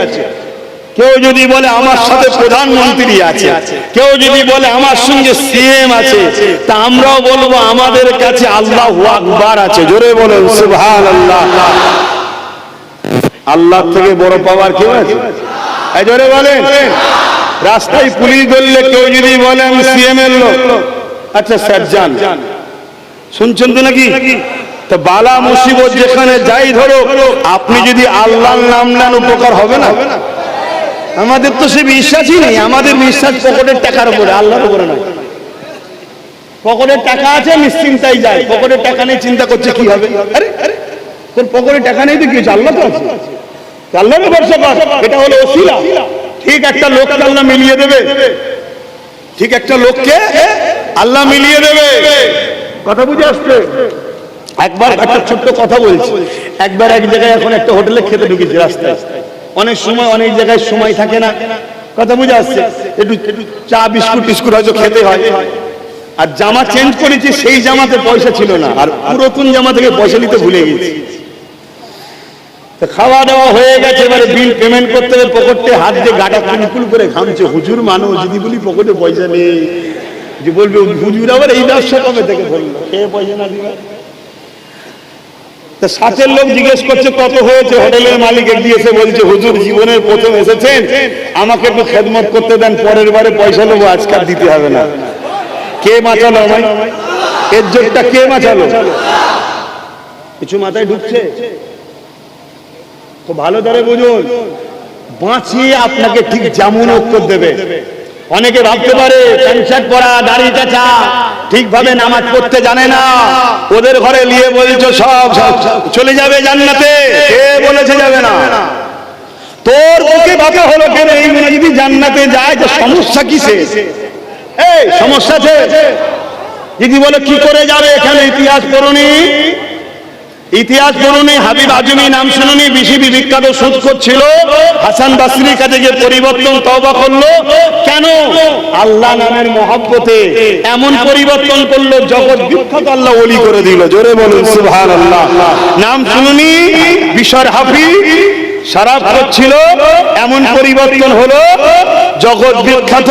কেউ যদি বলে আমার সাথে প্রধানমন্ত্রী আছে, কেউ যদি বলে আমার সঙ্গে সিএম আছে, তা আমরাও বলবো আমাদের কাছে আল্লাহু আকবার আছে। জোরে বলেন সুবহানাল্লাহ। আল্লাহ থেকে বড় পাওয়ার কেউ আছে? জোরে বলেন। রাস্তায় পুলিশ ধরলে কেউ যদি বলে আমি সিএম এর লোক, আচ্ছা স্যার যান, শুনছেন তো নাকি? তো বালা মুসিবত যেখানে যাই ধরো, আপনি যদি আল্লাহর নাম নেন উপকার হবে না? আমাদের তো সে বিশ্বাসই নেই। আমাদের বিশ্বাস পকেটের টাকার উপরে, আল্লাহর উপরে নয়। পকেটের টাকা আছে নিশ্চিন্তাই যায়, পকেটের টাকা নেই চিন্তা করছে কি হবে। আরে তোর পকেটে টাকা নেই তো কি হয়েছে, আল্লাহ তো আছে, আল্লাহর ভরসা কর। এটা হলো ওসিলা। ঠিক একটা লোককে আল্লাহ মিলিয়ে দেবে, ঠিক একটা লোককে আল্লাহ মিলিয়ে দেবে। কথা বুঝে আসছে? একবার একটা ছোট্ট কথা বলছি। একবার এক জায়গায় এখন একটা হোটেলে খেতে ঢুকেছি রাস্তায়। অনেক সময় অনেক জায়গায় সময় থাকে না, কথা বুঝে আসছে, একটু চা বিস্কুট টিস্কুট হয়তো খেতে হয়। আর জামা চেঞ্জ করেছি, সেই জামাতে পয়সা ছিল না, আর পুরাতন জামা থেকে পয়সা নিতে ভুলে গেছি। খাওয়া দাওয়া হয়ে গেছে, এবারে বিল পেমেন্ট করতে হবে, পকেটে হাত দিয়ে গাটা কুলকুল করে ঘামছে। হুজুর মানুষ, যদি বলি পকেটে পয়সা নেই, যে বলবে হুজুর আবার এই ব্যবসা কবে থেকে ধরলো, খেয়ে পয়সা না দিবে। সাথের লোক জিজ্ঞেস করছে কত হয়েছে, হোটেলের মালিক দিয়েছে, বলছে হুজুর জীবনের প্রথম এসেছেন, আমাকে একটু খেদমত করতে দেন, পরের বারে পয়সা নেবো, আজকাল দিতে হবে না। কে বাঁচালো আমায়? এর জোরটা কে বাঁচালো? কিছু মাথায় ঢুকছে? তো ভালো ধরে বুঝুন, বাঁচিয়ে আপনাকে ঠিক যেমন উত্তর দেবে। অনেকে ভাবতে পারে প্যান্ট শার্ট পরা, দাড়ি চাচা, ঠিকভাবে নামাজ পড়তে জানে না, ওদের ঘরে নিয়ে বলছো সব চলে যাবে জান্নাতে। কে বলেছে যাবে না? তোর বুকে বাঁকা হলো কেন? এই মনে যদি জান্নাতে যায়, যে সমস্যা কিসে? এই সমস্যা আছে। যদি বলে কি করে যাবে, এখানে ইতিহাস পড়ুনি, ইতিহাস পড়ুনি, হাবিব আজমি নাম শুনুনি, বিসিবি বিখ্যাত সুদ করছিল, হাসান বাসরির কাছে গিয়ে পরিবর্তন তওবা করলো। কেন? আল্লাহ নামের মহব্বতে এমন পরিবর্তন করলো, জগৎ বিখ্যাত আল্লাহ ওলি করে দিল। জোরে বলুন সুবহানাল্লাহ। নাম শুনুনি, বিশর হাফিজ শরাব করছিল, এমন পরিবর্তন হলো, জগৎ বিখ্যাত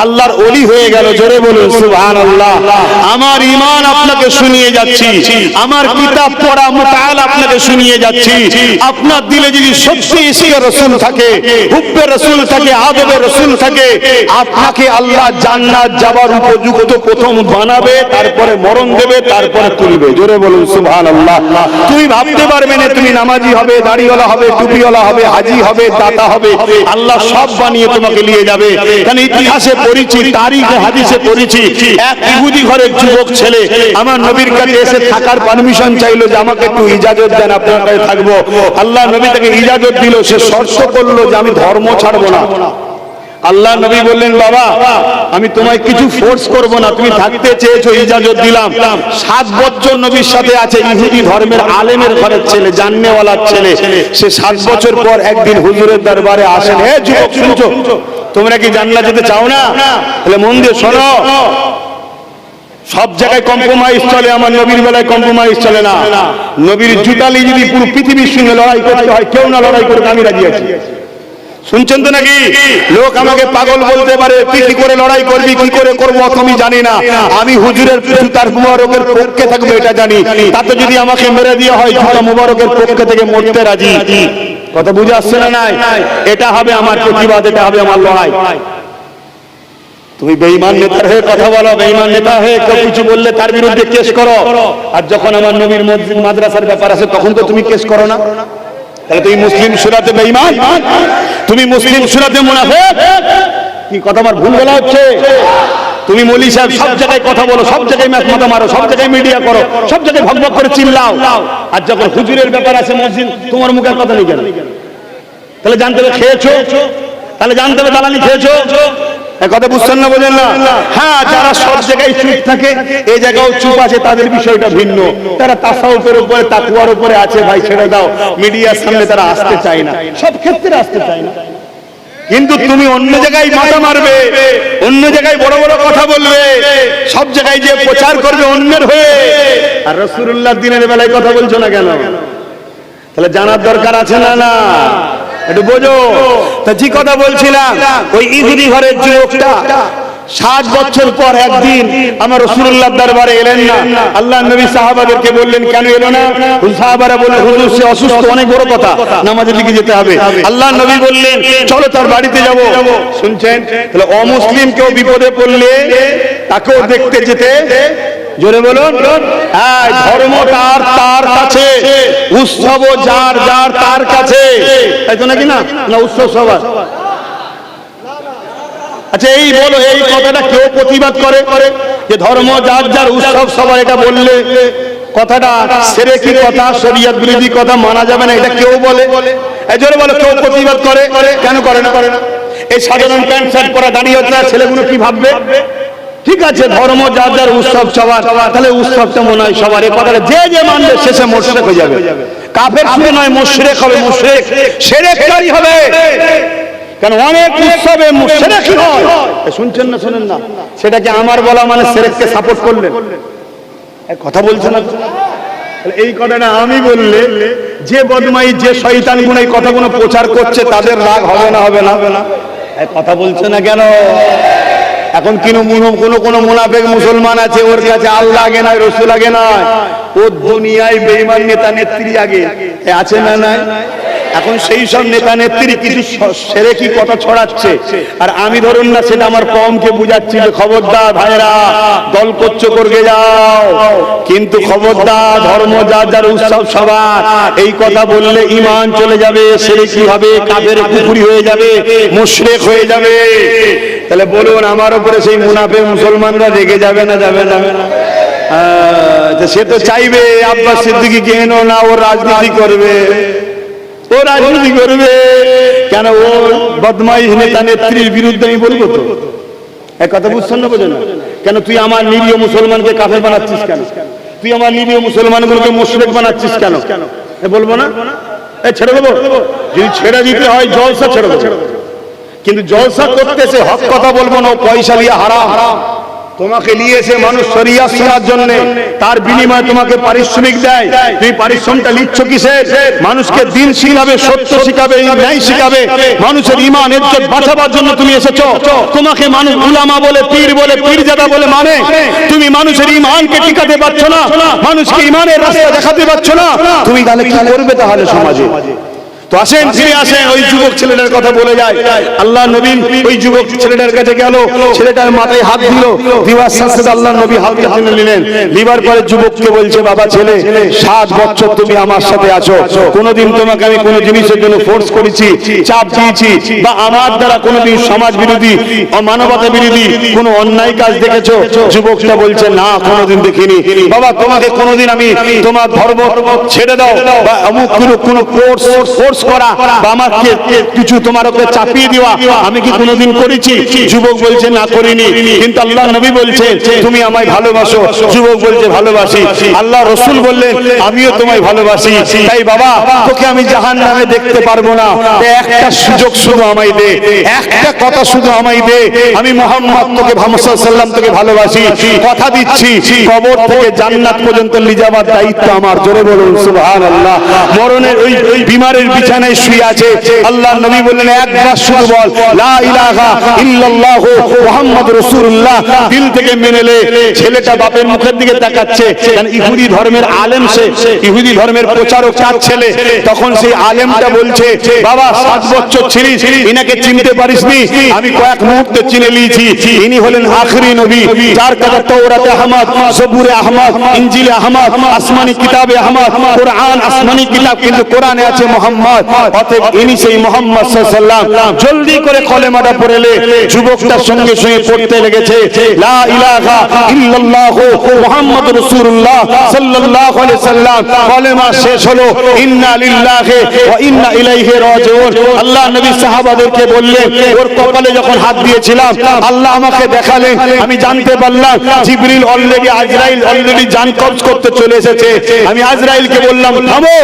আল্লাহর ওলি হয়ে গেল। জোরে বলুন সুবহানাল্লাহ। আমার ঈমান আপনাকে শুনিয়ে যাচ্ছি, আমার কিতাব পড়া মুতাআলা আপনাকে শুনিয়ে যাচ্ছি। আপনার দিলে যদি সত্যি ইশকে রাসূল থাকে, হুব্বে রাসূল থাকে, আদবে রাসূল থাকে, আপনাকে আল্লাহ জান্নাত যাবার উপযুক্ত প্রথম বানাবে, তারপরে মরণ দেবে, তারপরে তুলবে। জোরে বলুন সুবহানাল্লাহ। তুমি ভাবতে পারবে না তুমি নামাজি হবে, দাড়িওয়ালা হবে, টুপিওয়ালা হবে, হাজি হবে, দাতা হবে, আল্লাহ সব বানিয়ে তোমাকে নিয়ে যাবে। কারণ ইতিহাসে পড়েছি, তারিখে হাদিসে পড়েছি, এক ইহুদি ঘরের যুবক ছেলে আমার নবীর কাছে এসে থাকার পারমিশন চাইলো, যে আমাকে একটু ইজাজত দেন, আপনার কাছে থাকবো। আল্লাহ নবী তাকে ইজাজত দিল। সে শর্ত করলো যে আমি ধর্ম ছাড়বো না। আল্লাহ নবী বললেন, বাবা আমি তোমায় কিছু ফোর্স করব না, তুমি থাকতে চেয়েছো, ইজাজত দিলাম। 7 বছর নবীর সাথে আছে, ইহুদি ধর্মের আলেমের ঘরের ছেলে, জাননেওয়ালার ছেলে। সে 7 বছর পর একদিন হুজুরের দরবারে আসেন। হে যুবক শুনছো, তোমরা কি জান্নাত যেতে চাও না? তাহলে মন দিয়ে শোনো, সব জায়গায় কম্প্রোমাইজ চলে, আমার নবীর বেলায় কম্প্রোমাইজ চলে না। নবীর জুতালি যদি পুরো পৃথিবীর সঙ্গে লড়াই করতে হয়, কেউ না লড়াই করুক, আমি রাজি আছি। শুনছেন তো নাকি? লোক আমাকে পাগল বলতে পারে, তুই কি করে লড়াই করবি, কি করে করবো আমি জানি না। আমি হুজুরের জুতার মুবারকের পক্ষে থাকবো এটা জানি। তাতে যদি আমাকে মেরে দেওয়া হয়, জুতা মুবারকের পক্ষে থেকে মরতে রাজি। কথা বুঝে আসছে না? নাই, এটা হবে আমার প্রতিবাদ, এটা হবে আমার লড়াই। তুমি বেঈমান নেতার হয়ে কথা বলো, বেঈমান নেতা হয়ে কেউ কিছু বললে তার বিরুদ্ধে কেস করো। আর যখন আমার নবীর মসজিদ মাদ্রাসার ব্যাপার আছে, তখন তো তুমি কেস করো না। তাহলে তুমি মুসলিম সুরাতে বেঈমান, তুমি মুসলিম সুরাতে মুনাফিক। কি কথা আমার ভুল বলা হচ্ছে? তুমি মৌলী সাহেব সব জায়গায় কথা বলো, সব জায়গায় মাথা মারো, সব জায়গায় মিডিয়া করো, সব জায়গায় ভগভগ করে চিল্লাও। আর যখন হুজুরের ব্যাপার আছে মসজিদ, তোমার মুখের কথা নেই কেন? তাহলে জানতে হবে খেয়েছো, তাহলে জানতে হবে দালালি খেয়েছো। কথা বুঝছেন না? বোঝেন না? হ্যাঁ, যারা সব জায়গায় চুপ থাকে, এই জায়গাও চুপ আছে, তাদের বিষয়টা ভিন্ন। তারা তাসাউফের উপরে, তাকওয়ার উপরে আছে, ভাই ছেড়ে দাও। মিডিয়ার সামনে তারা আসতে চায় না, সব ক্ষেত্রে আসতে চায় না। কিন্তু তুমি অন্য জায়গায় মাথা মারবে, অন্য জায়গায় বড় বড় কথা বলবে, সব জায়গায় যে প্রচার করবে অন্যের হয়ে। আর রাসূলুল্লাহর দিনের বেলায় কথা বলছো না কেন? তাহলে জানার দরকার আছে না? না, একটু বোঝো। তা যে কথা বলছিলাম, ওই ইহুদি ঘরের যুবকটা 7 বছর পর একদিন আমার রাসূলুল্লাহর দরবারে এলেন না। আল্লাহ নবী সাহাবাদেরকে বললেন, কেন এলো না? সাহাবারা বললেন, হুজুর সে অসুস্থ, অনেক বড় কথা, নামাজের দিকে যেতে হবে। আল্লাহ নবী বললেন, চলো তার বাড়িতে যাব। শুনছেন? তাহলে অমুসলিম কেউ বিপদে পড়লে তাকেও দেখতে যেতে জোরে বলুন। হ্যাঁ, ধর্ম তার তার কাছে, উৎসব যার যার তার কাছে, তাই তো নাকি? না না, উৎসব সবার। আচ্ছা এই বলো, এই কথাটা কেউ প্রতিবাদ করে যে ধর্ম যার যার, উৎসব সবার, এটা বললে কথাটা শিরকি কথা, শরীয়ত বিরোধী কথা, মানা যাবে না, এটা কেউ বলে? এই জোরে বলো, কেউ প্রতিবাদ করে? কেন করে না? এই সাধারণ প্যান্ট শার্ট পরা দাঁড়িয়ে হচ্ছে ছেলেগুলো কি ভাববে? ঠিক আছে, ধর্ম যার যার, উৎসব সবার, তাহলে উৎসবটা মনে হয় সবার। এই কথাটা যে যে মানবে শেষে মুশরিক হয়ে যাবে। কাফের শুধু নয়, মুশরিক হবে, মুশরিক শিরককারী হবে। কারণ অনেক উৎসবে মুশরিক হয়, শুনছেন না? শোনেন না, সেটাকে আমার বলা মানে শিরককে সাপোর্ট করলেন, কথা বলছেন না? এই কথাটা আমি বললে যে বদমাই, যে শয়তান গুণ এই কথাগুলো প্রচার করছে, তাদের রাগ হবে না? হবে না? কথা বলছে না কেন? এখন কোনো মুনাফিক মুসলমান আছে, ওর কাছে আল্লাহ আগে নয়, রসুল আগে নয়, ও দুনিয়ায় বেঈমান নেতা নেত্রী আগে আছে না নাই? এখন সেই সব নেতা নেত্রী কিছু শিরকি কথা ছড়াচ্ছে, আর আমি ধরুন না, সেটা আমার কমকে বুঝাচ্ছি যে খবরদার ভাইরা, দল করছো করবে যাও, কিন্তু খবরদার, ধর্ম যার যার, উৎসব সবার, এই কথা বললে ঈমান চলে যাবে, শিরকি হবে, কাফের কুফরি হয়ে যাবে, মুশরিক হয়ে যাবে। তাহলে বলুন, আমার উপরে সেই মুনাফিক মুসলমানরা রেগে যাবে না? যাবে না? সে তো চাইবে আব্বাস সিদ্দিকী কেন না, ও রাজনীতি করবে, ও রাজনীতি করবে কেন? ও বদমাইশ নেতা নেত্রীর বিরুদ্ধে আমি বলবো তো? এক কথা বুঝছেন না? বোঝেন না কেন? তুই আমার নিরীহ মুসলমানকে কাফের বানাচ্ছিস কেন? তুই আমার নিরীহ মুসলমানগুলোকে মুশরিক বানাচ্ছিস কেন? বলবো না? ছেড়ে দেবো? যদি ছেড়ে দিতে হয় জলসা ছেড়ে দেবো, কিন্তু জলসা করতেছে, হক কথা বলবো না, পয়সা লিয়া হারাম। তোমাকে নিয়েছে মানুষ শরিয়াত শোনার জন্য, তার বিনিময়ে তোমাকে পারিশ্রমিক দেয়, তুমি পারিশ্রমটা নিচ্ছ কিসের? মানুষকে দিন শিখাবে, সত্য শিখাবে, ন্যায় শিখাবে, মানুষের ঈমান ইজ্জত বাঁচাবার জন্য তুমি এসেছো। তোমাকে মানুষ উলামা বলে, পীর বলে, পীরজাদা বলে মানে, তুমি মানুষের ঈমানকে টিকাতে পারছো না, মানুষকে ঈমানের রাস্তা দেখাতে পারছো না, তুমি তাহলে কি করবে তাহলে সমাজে? তো আসেন, ফিরে আসেন, ওই যুবক ছেলেটার কথা বলে যায়। আল্লাহ নবী ওই যুবক ছেলেটার কাছে গেল, ছেলেটার মাথায় হাত দিল, দিবার সাথে আল্লাহ নবী হাতটা টেনে নিলেন। লিবার পরে যুবককে বলছে, বাবা ছেলে, 7 বছর তুমি আমার সাথে আছো, কোনোদিন তোমাকে আমি কোনো জিনিসের জন্য ফোর্স করেছি, চাপ দিয়েছি, বা আমার দ্বারা কোনোদিন সমাজ বিরোধী, মানবতা বিরোধী কোনো অন্যায় কাজ দেখেছো? যুবকটা বলছে, না, কোনোদিন দেখিনি। বাবা, তোমাকে কোনোদিন আমি তোমার ধর্ম ছেড়ে দাও, বা অমুক কোনো কোর্স করা, বা আমাকে কিছু তোমার উপরে চাপিয়ে দেওয়া আমি কি কোনোদিন করেছি? যুবক বলছে, না, করিনি। কিন্তু আল্লাহ নবী বলছে, তুমি আমায় ভালোবাসো? যুবক বলছে, ভালোবাসি। আল্লাহ রসুল বললেন, আমিও তোমায় ভালোবাসি। তাই বাবা, তোকে আমি জাহান্নামে দেখতে পারবো না, একটা সুযোগ শুধু আমায় দে, একটা কথা শুধু আমায় দে, আমি মুহাম্মদ তোকে, মুহাম্মদ সাল্লাল্লাহু আলাইহি ওয়াসাল্লাম তোকে ভালোবাসি, কথা দিচ্ছি, কবর থেকে জান্নাত পর্যন্ত নিয়ে যাওয়ার দায়িত্ব আমার। জোরে বলুন সুবহানাল্লাহ। মরণের ওই বিমারের বিছানায় শুয়ে আছে, আল্লাহ নবী বললেন, একবার শুধু বল লা ইলাহা ইল্লাল্লাহু মুহাম্মাদুর রাসূলুল্লাহ, দিল থেকে মেনে নে। ছেলেটা বাপের মুখের দিকে তাকাচ্ছে, কারণ ইহুদি ধর্মের আলেম, সে ইহুদি ধর্মের প্রচারক, তার ছেলে। তখন সেই আলেমটা বলছে, বাবা 7 বছর ছিলিস, ইনাকে চিনতে পারিসনি? আমি কয়েক মুহূর্তে চিনে নিয়েছি, ইনি হলেন আখরি নবী, যার কথা তাওরাতে আহমদ, জবুরে আহমদ, ইনজিলে আহমদ, আসমানি কিতাবে আহমদ, কোরআন আসমানি কিতাব, কিন্তু কোরআনে আছে মুহাম্মদ। অতএব ইনি সেই মুহাম্মদ সাল্লাল্লাহু আলাইহি ওয়াসাল্লাম। জলদি করে কলেমাটা পড়ে নে। যুবকটার সঙ্গে সঙ্গে পড়তে লেগেছে, লা ইলাহা ইল্লাল্লাহু মুহাম্মাদুর রাসূলুল্লাহ সাল্লাল্লাহু আলাইহি ওয়াসাল্লাম। কলেমা শেষ হলো, ইন্না লিল্লাহি ওয়া ইন্না ইলাইহি রাজিউন। আল্লাহ নবী সাহাবাদেরকে বললেন, ওর কপালে যখন হাত দিয়েছিলাম, আল্লাহ আমাকে দেখালেন, আমি জানতে পারলাম জিবরিল অলরেডি, আজরাইল অলরেডি জান কবজ করতে চলে এসেছে। আমি আজরাইলকে বললাম, থামো,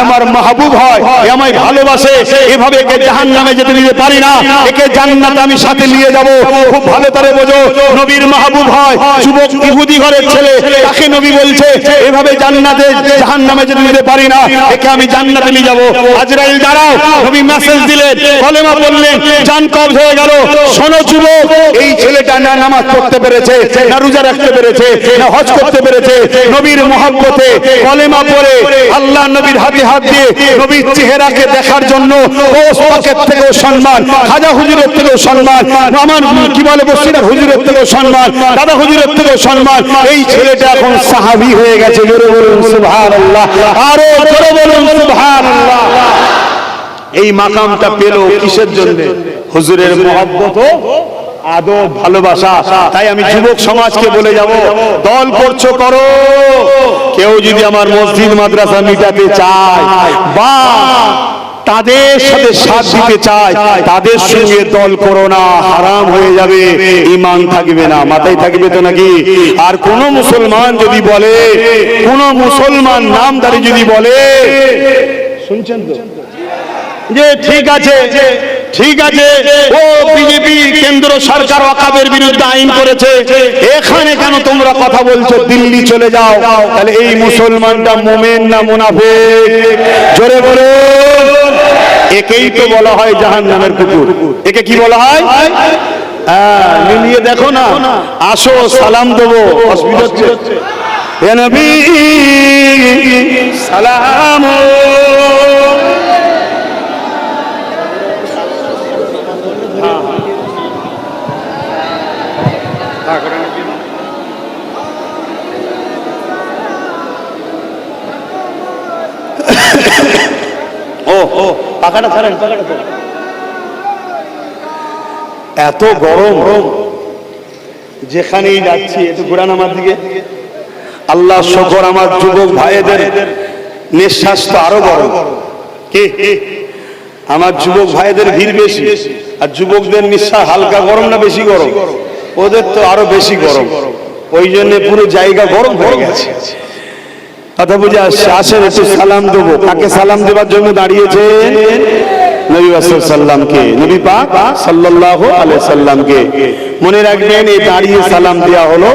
আমার মাহবুব হয়, আমায় ভালোবাসে, এভাবে একে জাহান্নামে যেতে দিতে পারি না, একে জান্নাতে আমি সাথে নিয়ে যাব। খুব ভালো করে বোঝো, নবীর মাহবুব হয়, যুবক ইহুদি ঘরের ছেলে, তাকে নবী বলছে, এভাবে জান্নাতে জাহান্নামে যেতে দিতে পারি না, একে আমি জান্নাতে নিয়ে যাব। আজরাইল দাঁড়াও, নবী মেসেজ দিলেন, কলেমা বললেন, জান কবজ হয়ে গেল। শোনো যুবক, এই ছেলেটা না নামাজ পড়তে পেরেছে, না রোজা রাখতে পেরেছে, না হজ করতে পেরেছে, নবীর মহব্বতে কলেমা পড়ে আল্লাহ নবীর হাতে হাত দিয়ে নবীর চেহারাকে দেখার জন্য গৌস পাকের থেকেও সম্মান, খাজা হুজুরের থেকেও সম্মান, আমার কি বলে বসির হুজুরের থেকেও সম্মান, দাদা হুজুরের থেকেও সম্মান। এই ছেলেটা এখন সাহাবী হয়ে গেছে। জোরে বলুন সুবহানাল্লাহ, আরো জোরে বলুন সুবহানাল্লাহ। এই মাকামটা পেল কিসের জন্য? হুজুরের মহব্বত, আদব, ভালোবাসা। তাই আমি যুবক সমাজকে বলে যাব, দল করছো করো, কেউ যদি আমার মসজিদ মাদ্রাসা মিটাতে চায় বা তাদের সাথে সাথ দিতে চায়, তাদের সঙ্গে দল করো না, হারাম হয়ে যাবে, ঈমান থাকবে না। মাথায় থাকবে তো নাকি? আর কোন মুসলমান যদি বলে, কোন মুসলমান নামদারি যদি বলে, শুনছেন তো, যে ঠিক আছে ঠিক আছে, ও বিজেপি কেন্দ্র সরকার ওয়াকফের বিরুদ্ধে আইন করেছে, এখানে কেন তোমরা কথা বলছো, দিল্লি চলে যাও, তাহলে এই মুসলমানটা মুমিন না মুনাফিক? জোরে বলো। একেই তো বলা হয় জাহান্নামের কুকুর। একে কি বলা হয়? হ্যাঁ, মিলিয়ে দেখো না। আসো সালাম দেবো, অসুবিধা হচ্ছে? হে নবী সালাম। এত গরম, যেখানেই যাচ্ছি একটু ঘুরান আমার দিকে। আল্লাহ শুকর, আমার যুবক ভাইদের নিঃশ্বাস তো আরো গরম। কে? আমার যুবক ভাইদের ভিড় বেশি, আর যুবকদের নিঃশ্বাস হালকা গরম না বেশি গরম? ওদের তো আরো বেশি গরম, ওই জন্য পুরো জায়গা গরম হয়ে গেছে। কথা বুঝে আসছে? আসেন একটু সালাম দেবো। কাকে সালাম দেবার জন্য দাঁড়িয়েছে? নবী সাল্লামকে, নবী পাক সাল্লাল্লাহু আলাইহি সাল্লামকে। মনে রাখবেন, এই দাঁড়িয়ে সালাম দেওয়া হলো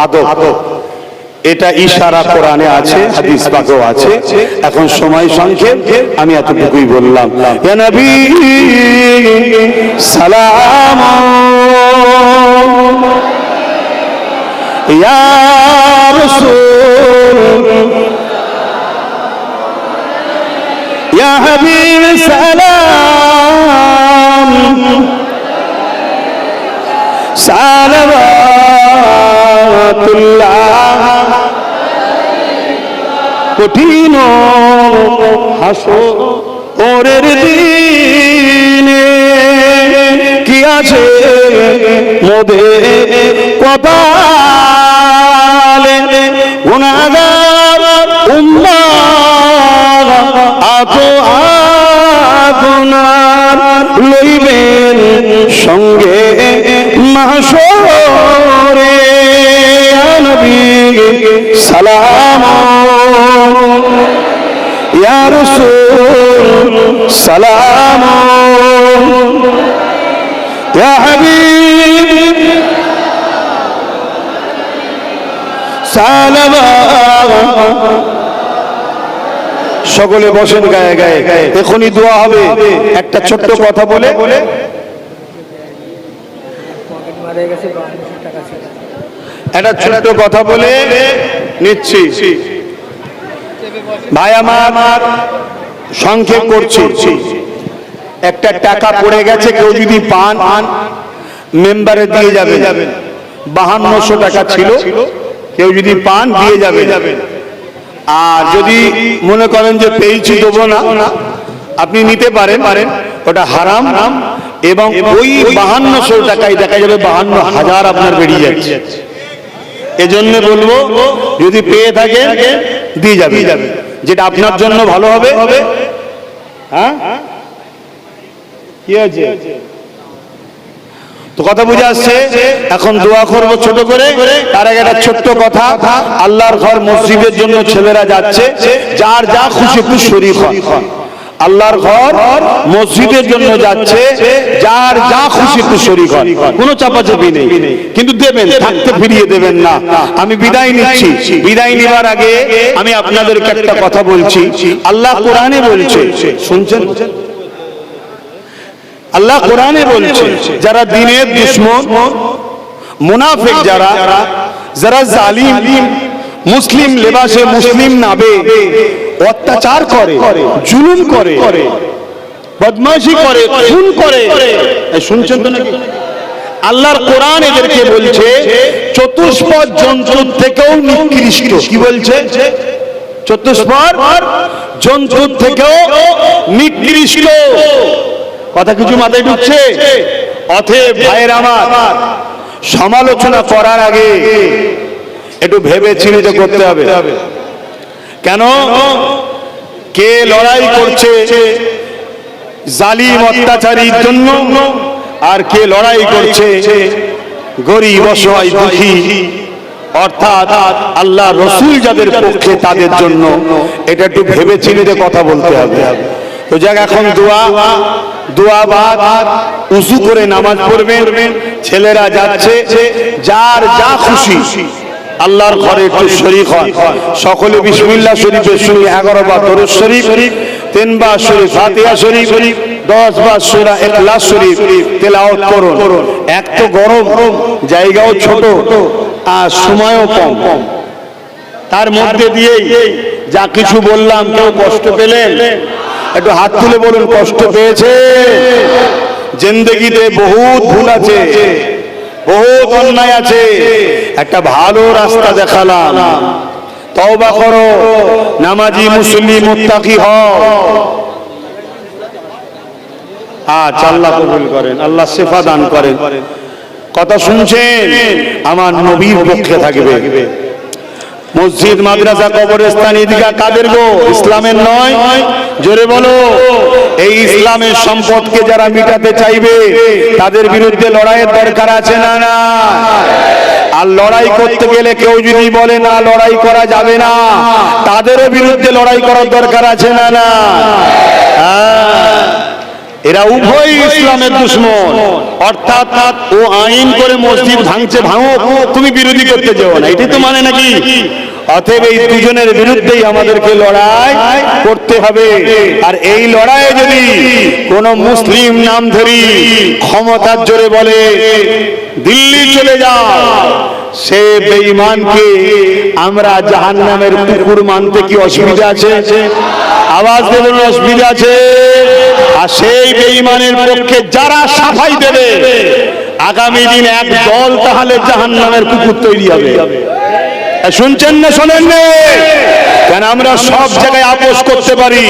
আদব। এটা ইশারা কোরআনে আছে, হাদিস পাকেও আছে। এখন সময় সংক্ষেপ, আমি এতটুকুই বললাম। ইয়া নবী সালাম, ইয়া রাসূল, ইয়া হাবিব সালাম, সালাওয়াতুল্লাহ। কঠিন হাসরের দিনে কি আছে মোদের কপালে, গুনাহগার উম্মাহ আতো আপনার লইবেন সঙ্গে মাহশরে। নবী সালাম, ইয়া রাসূল সালাম, ইয়া হাবিব সালাম। সকলে বসেন গায়ে গায়ে, এখনই দোয়া হবে। একটা ছোট্ট কথা বলে একটা ছোট্ট কথা বলে নিচ্ছি। ভাই আমার, সংক্ষেপ করছি। একটা টাকা পড়ে গেছে, কেউ যদি পান মেম্বারে দিয়ে যাবেন। 5200 টাকা ছিল, কেউ যদি পান দিয়ে যাবেন। আর যদি মনে করেন যে পেয়েছি দেবো না, আপনি নিতে পারেন, ওটা হারাম। এবং ওই 5200 টাকায় দেখা যাবে 52,000 আপনার বেরিয়ে যাচ্ছে। এজন্য বলবো, যদি পেয়ে থাকে দিয়ে যাবে, যেটা আপনার জন্য ভালো হবে। হ্যাঁ, কি আছে? তো কথা বুঝে আসছে? এখন দোয়া করবো ছোট করে। তার আগে একটা ছোট্ট কথা, আল্লাহর ঘর মসজিদের জন্য ছেলেরা যাচ্ছে, যার যা খুশি একটু শরীক হন। আল্লাহর ঘর মসজিদের জন্য যাচ্ছে, যার যা খুশি একটু শরীক হন, কোনো চাপাচাপি নেই, কিন্তু দেবেন, থাকতে ফিরিয়ে দেবেন না। আমি বিদায় নিচ্ছি। বিদায় নেবার আগে আমি আপনাদেরকে একটা কথা বলছি। আল্লাহ কোরআনে বলছে, শুনছেন? আল্লাহ কোরআনে বলছে, যারা দ্বীনের দুশমন, মুনাফিক, যারা জালিম, মুসলিম লেবাসে মুসলিম নাবে, অত্যাচার করে, জুলুম করে, বদমাশি করে, খুন করে। শুনছেন তো নাকি? আল্লাহর কোরআন এদেরকে বলছে চতুষ্পদ জন্তুর থেকেও নিকৃষ্ট। কি বলছে? চতুষ্পদ জন্তুর থেকেও নিকৃষ্ট। কথা কিছু মাথায় ঢুকছে? অতএব ভাইয়ের আমার, সমালোচনা করার আগে একটু ভেবে চিন্তে করতে হবে। কেন? কে লড়াই করছে জালিম অত্যাচারীর জন্য, আর কে লড়াই করছে গরিব অসহায় দুঃখী, অর্থাৎ আল্লাহ রসুল যাদের পক্ষে তাদের জন্য। এটা একটু ভেবে চিন্তে কথা বলতে হবে। তো যাক, এখন দোয়া বাদ উযু করে নামাজ পড়বেন। ছেলেরা যাচ্ছে, যার যা খুশি আল্লাহর ঘরে একটু শরীক হয়। সকলে বিসমিল্লাহ শরীফের সঙ্গে 11 বার দরুদ শরীফ, 3 বার শরীফ ফাতিহা শরীফ, 10 বার সূরা ইখলাস শরীফ তেলাওয়াত করুন। এক তো গরম, জায়গাও ছোট আর সময়ও কম, তার মধ্যে দিয়েই যা কিছু বললাম কেউ কষ্ট পেলেন? একটু হাত তুলে বলুন কষ্ট পেয়েছে। জিন্দেগিতে বহুত ভুল আছে, বহুত অন্যায় আছে, একটা ভালো রাস্তা দেখালাম, তওবা করো, নামাজি মুসলিম মুত্তাকি হও। আচ্ছা, আল্লাহ কবুল করেন, আল্লাহ শিফা দান করেন। কথা শুনছেন? আমার নবীর পক্ষে থাকবে। মসজিদ, মাদ্রাসা, কবরস্থান, ঈদগাহ কাদের গো? ইসলামের নয়? জোরে বলো। এই ইসলামের সম্পদকে যারা মিটাতে চাইবে তাদের বিরুদ্ধে লড়াইয়ের দরকার আছে না? না। আর লড়াই করতে গেলে কেউ যদি বলে না লড়াই করা যাবে না, তাদেরও বিরুদ্ধে লড়াই করার দরকার আছে না? না। এরা উভয় ইসলামের দুশমন। অর্থাৎ ও আইন করে মসজিদ ভাঙছে, ভাঙো, তুমি বিরোধী করতে যাও না, এটাই তো মানে নাকি? অতএব এই দুজনের বিরুদ্ধেই আমাদেরকে লড়াই করতে হবে। আর এই লড়াইয়ে যদি কোন মুসলিম নামধারী ক্ষমতার জোরে বলে দিল্লি চলে যাও, সে বেঈমানকে আমরা জাহান্নামের কুকুর মানতে কি অসুবিধা আছে? আওয়াজ দেবেন, অসুবিধা আছে? আর সেই বেঈমানের পক্ষে যারা সাফাই দেবে, আগামী দিন এক দল তাহলে জাহান্নামের কুকুর তৈরি হবে। শুনছেন না শোনেন না? কেন আমরা সব জায়গায় আপোষ করতে পারি,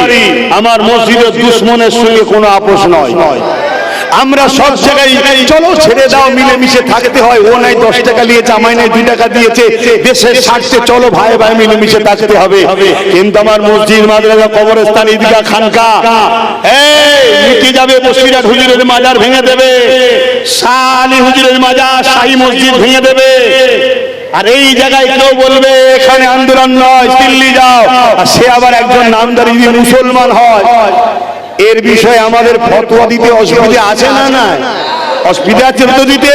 আমার মসজিদের দুশমনের সঙ্গে কোনো আপোষ নয়। আমরা সব জায়গায় চলো ছেড়ে দাও, মিলেমিশে থাকতে হয়। ও নাই 10 টাকা নিয়েছে, আমায় নাই 2 টাকা দিয়েছে, দেশের স্বার্থে চলো ভাই ভাই মিলেমিশে থাকতে হবে। কিন্তু আমার মসজিদ, মাদ্রাসা, কবরস্থান, ঈদগাহ, খানকা মিটে যাবে। বসিরহাট হুজুরের মাজার ভেঙে দেবে, শাহ আলী হুজুরের মাজার, শাহী মসজিদ ভেঙে দেবে। আর এই জায়গায় কেউ বলবে এখানে আন্দোলন নয়, দিল্লি যাও, আর সে আবার একজন নামদারি মুসলমান হয়। এর বিষয়ে আমাদের ফতোয়া দিতে অসুবিধা আছে না? না, অসুবিধা আছে তো দিতে।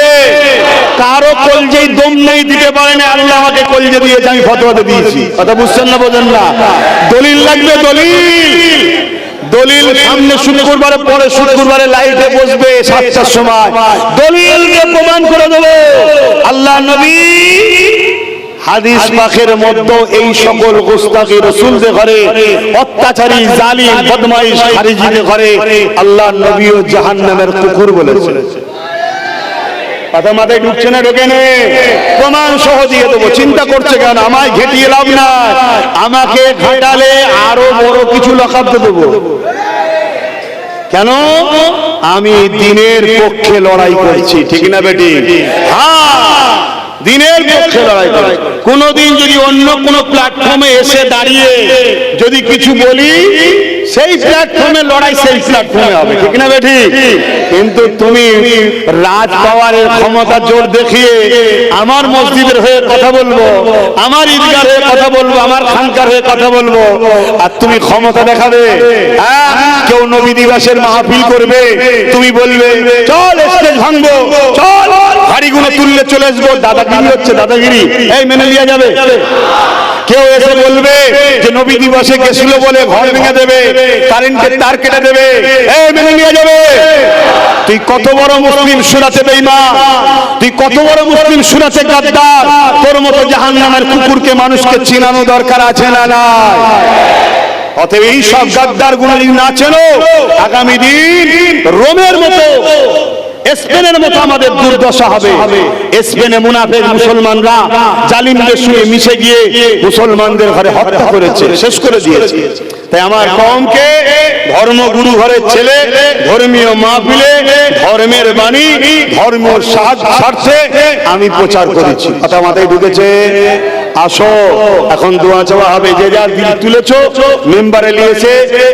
কারো কলজেই দম নেই, দিতে পারে না। আল্লাহ আমাকে কলজে দিয়েছে, আমি ফতোয়াতে দিয়েছি। কথা বুঝছেন না? বোঝেন না? দলিল লাগবে, দলিল। দলিল সামনে শুক্রবারে, পরে শুক্রবারে লাইভে বসবে 7টার সময়, দলিলকে প্রমাণ করে দেবো। আল্লাহ নবী হাদিস পাকের মধ্যে এই সকল গোস্তাকি রাসূলদের ঘরে, অত্যাচারী জালিম বদমাইশ খারিজিদের ঘরে আল্লাহ নবীও জাহান্নামের কুকুর বলেছেন। কথা মাথায় ঢুকছে না? ঢোকে না? প্রমাণ সহ দিয়ে দেবো। চিন্তা করছে কেন? আমায় ঘেটিয়ে লাভ না, আমাকে ঘাটালে আরো বড় কিছু লকাব দেবো। কেন? আমি দিনের পক্ষে লড়াই করছি, ঠিক না বেটি? হ্যাঁ, দিনের পক্ষে লড়াই করে। কোনদিন যদি অন্য কোন প্ল্যাটফর্মে এসে দাঁড়িয়ে যদি কিছু বলি, সেই প্ল্যাটফর্মে লড়াই সেই প্ল্যাটফর্মে হবে, ঠিক না বেটি? কিন্তু তুমি রাজ পাওয়ারের ক্ষমতা জোর দেখিয়ে আমার মসজিদের হয়ে কথা বলবো, আমার ঈদগার হয়ে কথা বলবো, আমার খানকার হয়ে কথা বলবো, আর তুমি ক্ষমতা দেখাবে। কেউ নবী দিবসের মাহফিল করবে, তুমি বলবে চল স্টেজ ভাঙবো, চল হাড়িগুলো তুললে চলে আসবো। দাদাগিরি হচ্ছে, দাদাগিরি। এই মেনে লিয়া যাবে? কেউ এসে বলবে যে নবী দিবসে গেছিল বলে ঘর ভেঙে দেবে, কারেন্টের তার কেটে দেবে, এই মেনে নিয়ে যাবে? তুই কত বড় মুসলিম সুরাতে বেঈমান, তুই কত বড় মুসলিম সুরাতে গাদ্দার। তোর মতো জাহান্নামের কুকুরকে মানুষকে চিনানো দরকার আছে না? না। অতএব এই সব গাদ্দার গুলো যদি না চেনো, আগামী দিন রোমের মতো, স্পেনের মতো আমাদের দুর্দশা হবে। স্পেনে মুনাফিক মুসলমানরা জালিমদের সঙ্গে মিশে গিয়ে মুসলমানদের ঘরে হত্যা করেছে, শেষ করে দিয়েছে। তাই আমার কওমকে ধর্মগুরু ঘরের ছেলে, ধর্মীয় মাহফিলে ধর্মের বাণী, ধর্মীয় স্বার্থে আমি প্রচার করেছি। কথা মাথায় ঢুকেছে? আসো এখন দোয়া চাওয়া হবে। যে যার দিল তুলেছো মেম্বারে নিয়েছে,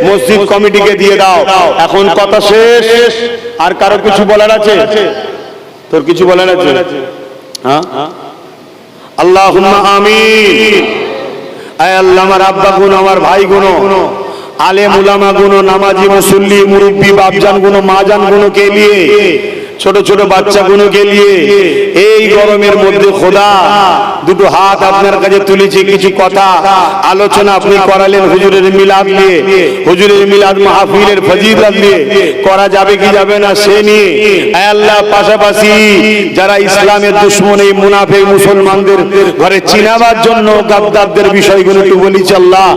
মসজিদ কমিটিকে দিয়ে দাও। এখন কথা শেষ। আর কারো কিছু বলার আছে? তোর কিছু বলার আছে? হ্যাঁ, আল্লাহুম্মা আমিন। আয় আল্লাহ, আমার আব্বা গুনো, আমার ভাই গুনো, আলেম উলামা গুনো, নামাজি মুসল্লি মুরব্বী বাপজান গুনো, মাজান গুনো কে নিয়ে, ছোট ছোট বাচ্চা গুলোকে নিয়ে এই গরমের মধ্যে খোদা দুটো হাত আপনার কাছে তুলেছি, কিছু কথা আলোচনা আপনি করালেন হুজুরের মিলাদ নিয়ে, হুজুরের মিলাদ মাহফিলের ফজিলত নিয়ে করা যাবে কি যাবে না সে নিয়ে। আয় আল্লাহ, পাশাপাশি যারা ইসলামের দুশমন এই মুনাফিক মুসলমানদের ঘরে চিনাবার জন্য গাদ্দারদের বিষয়গুলো একটু বলেছি আল্লাহ,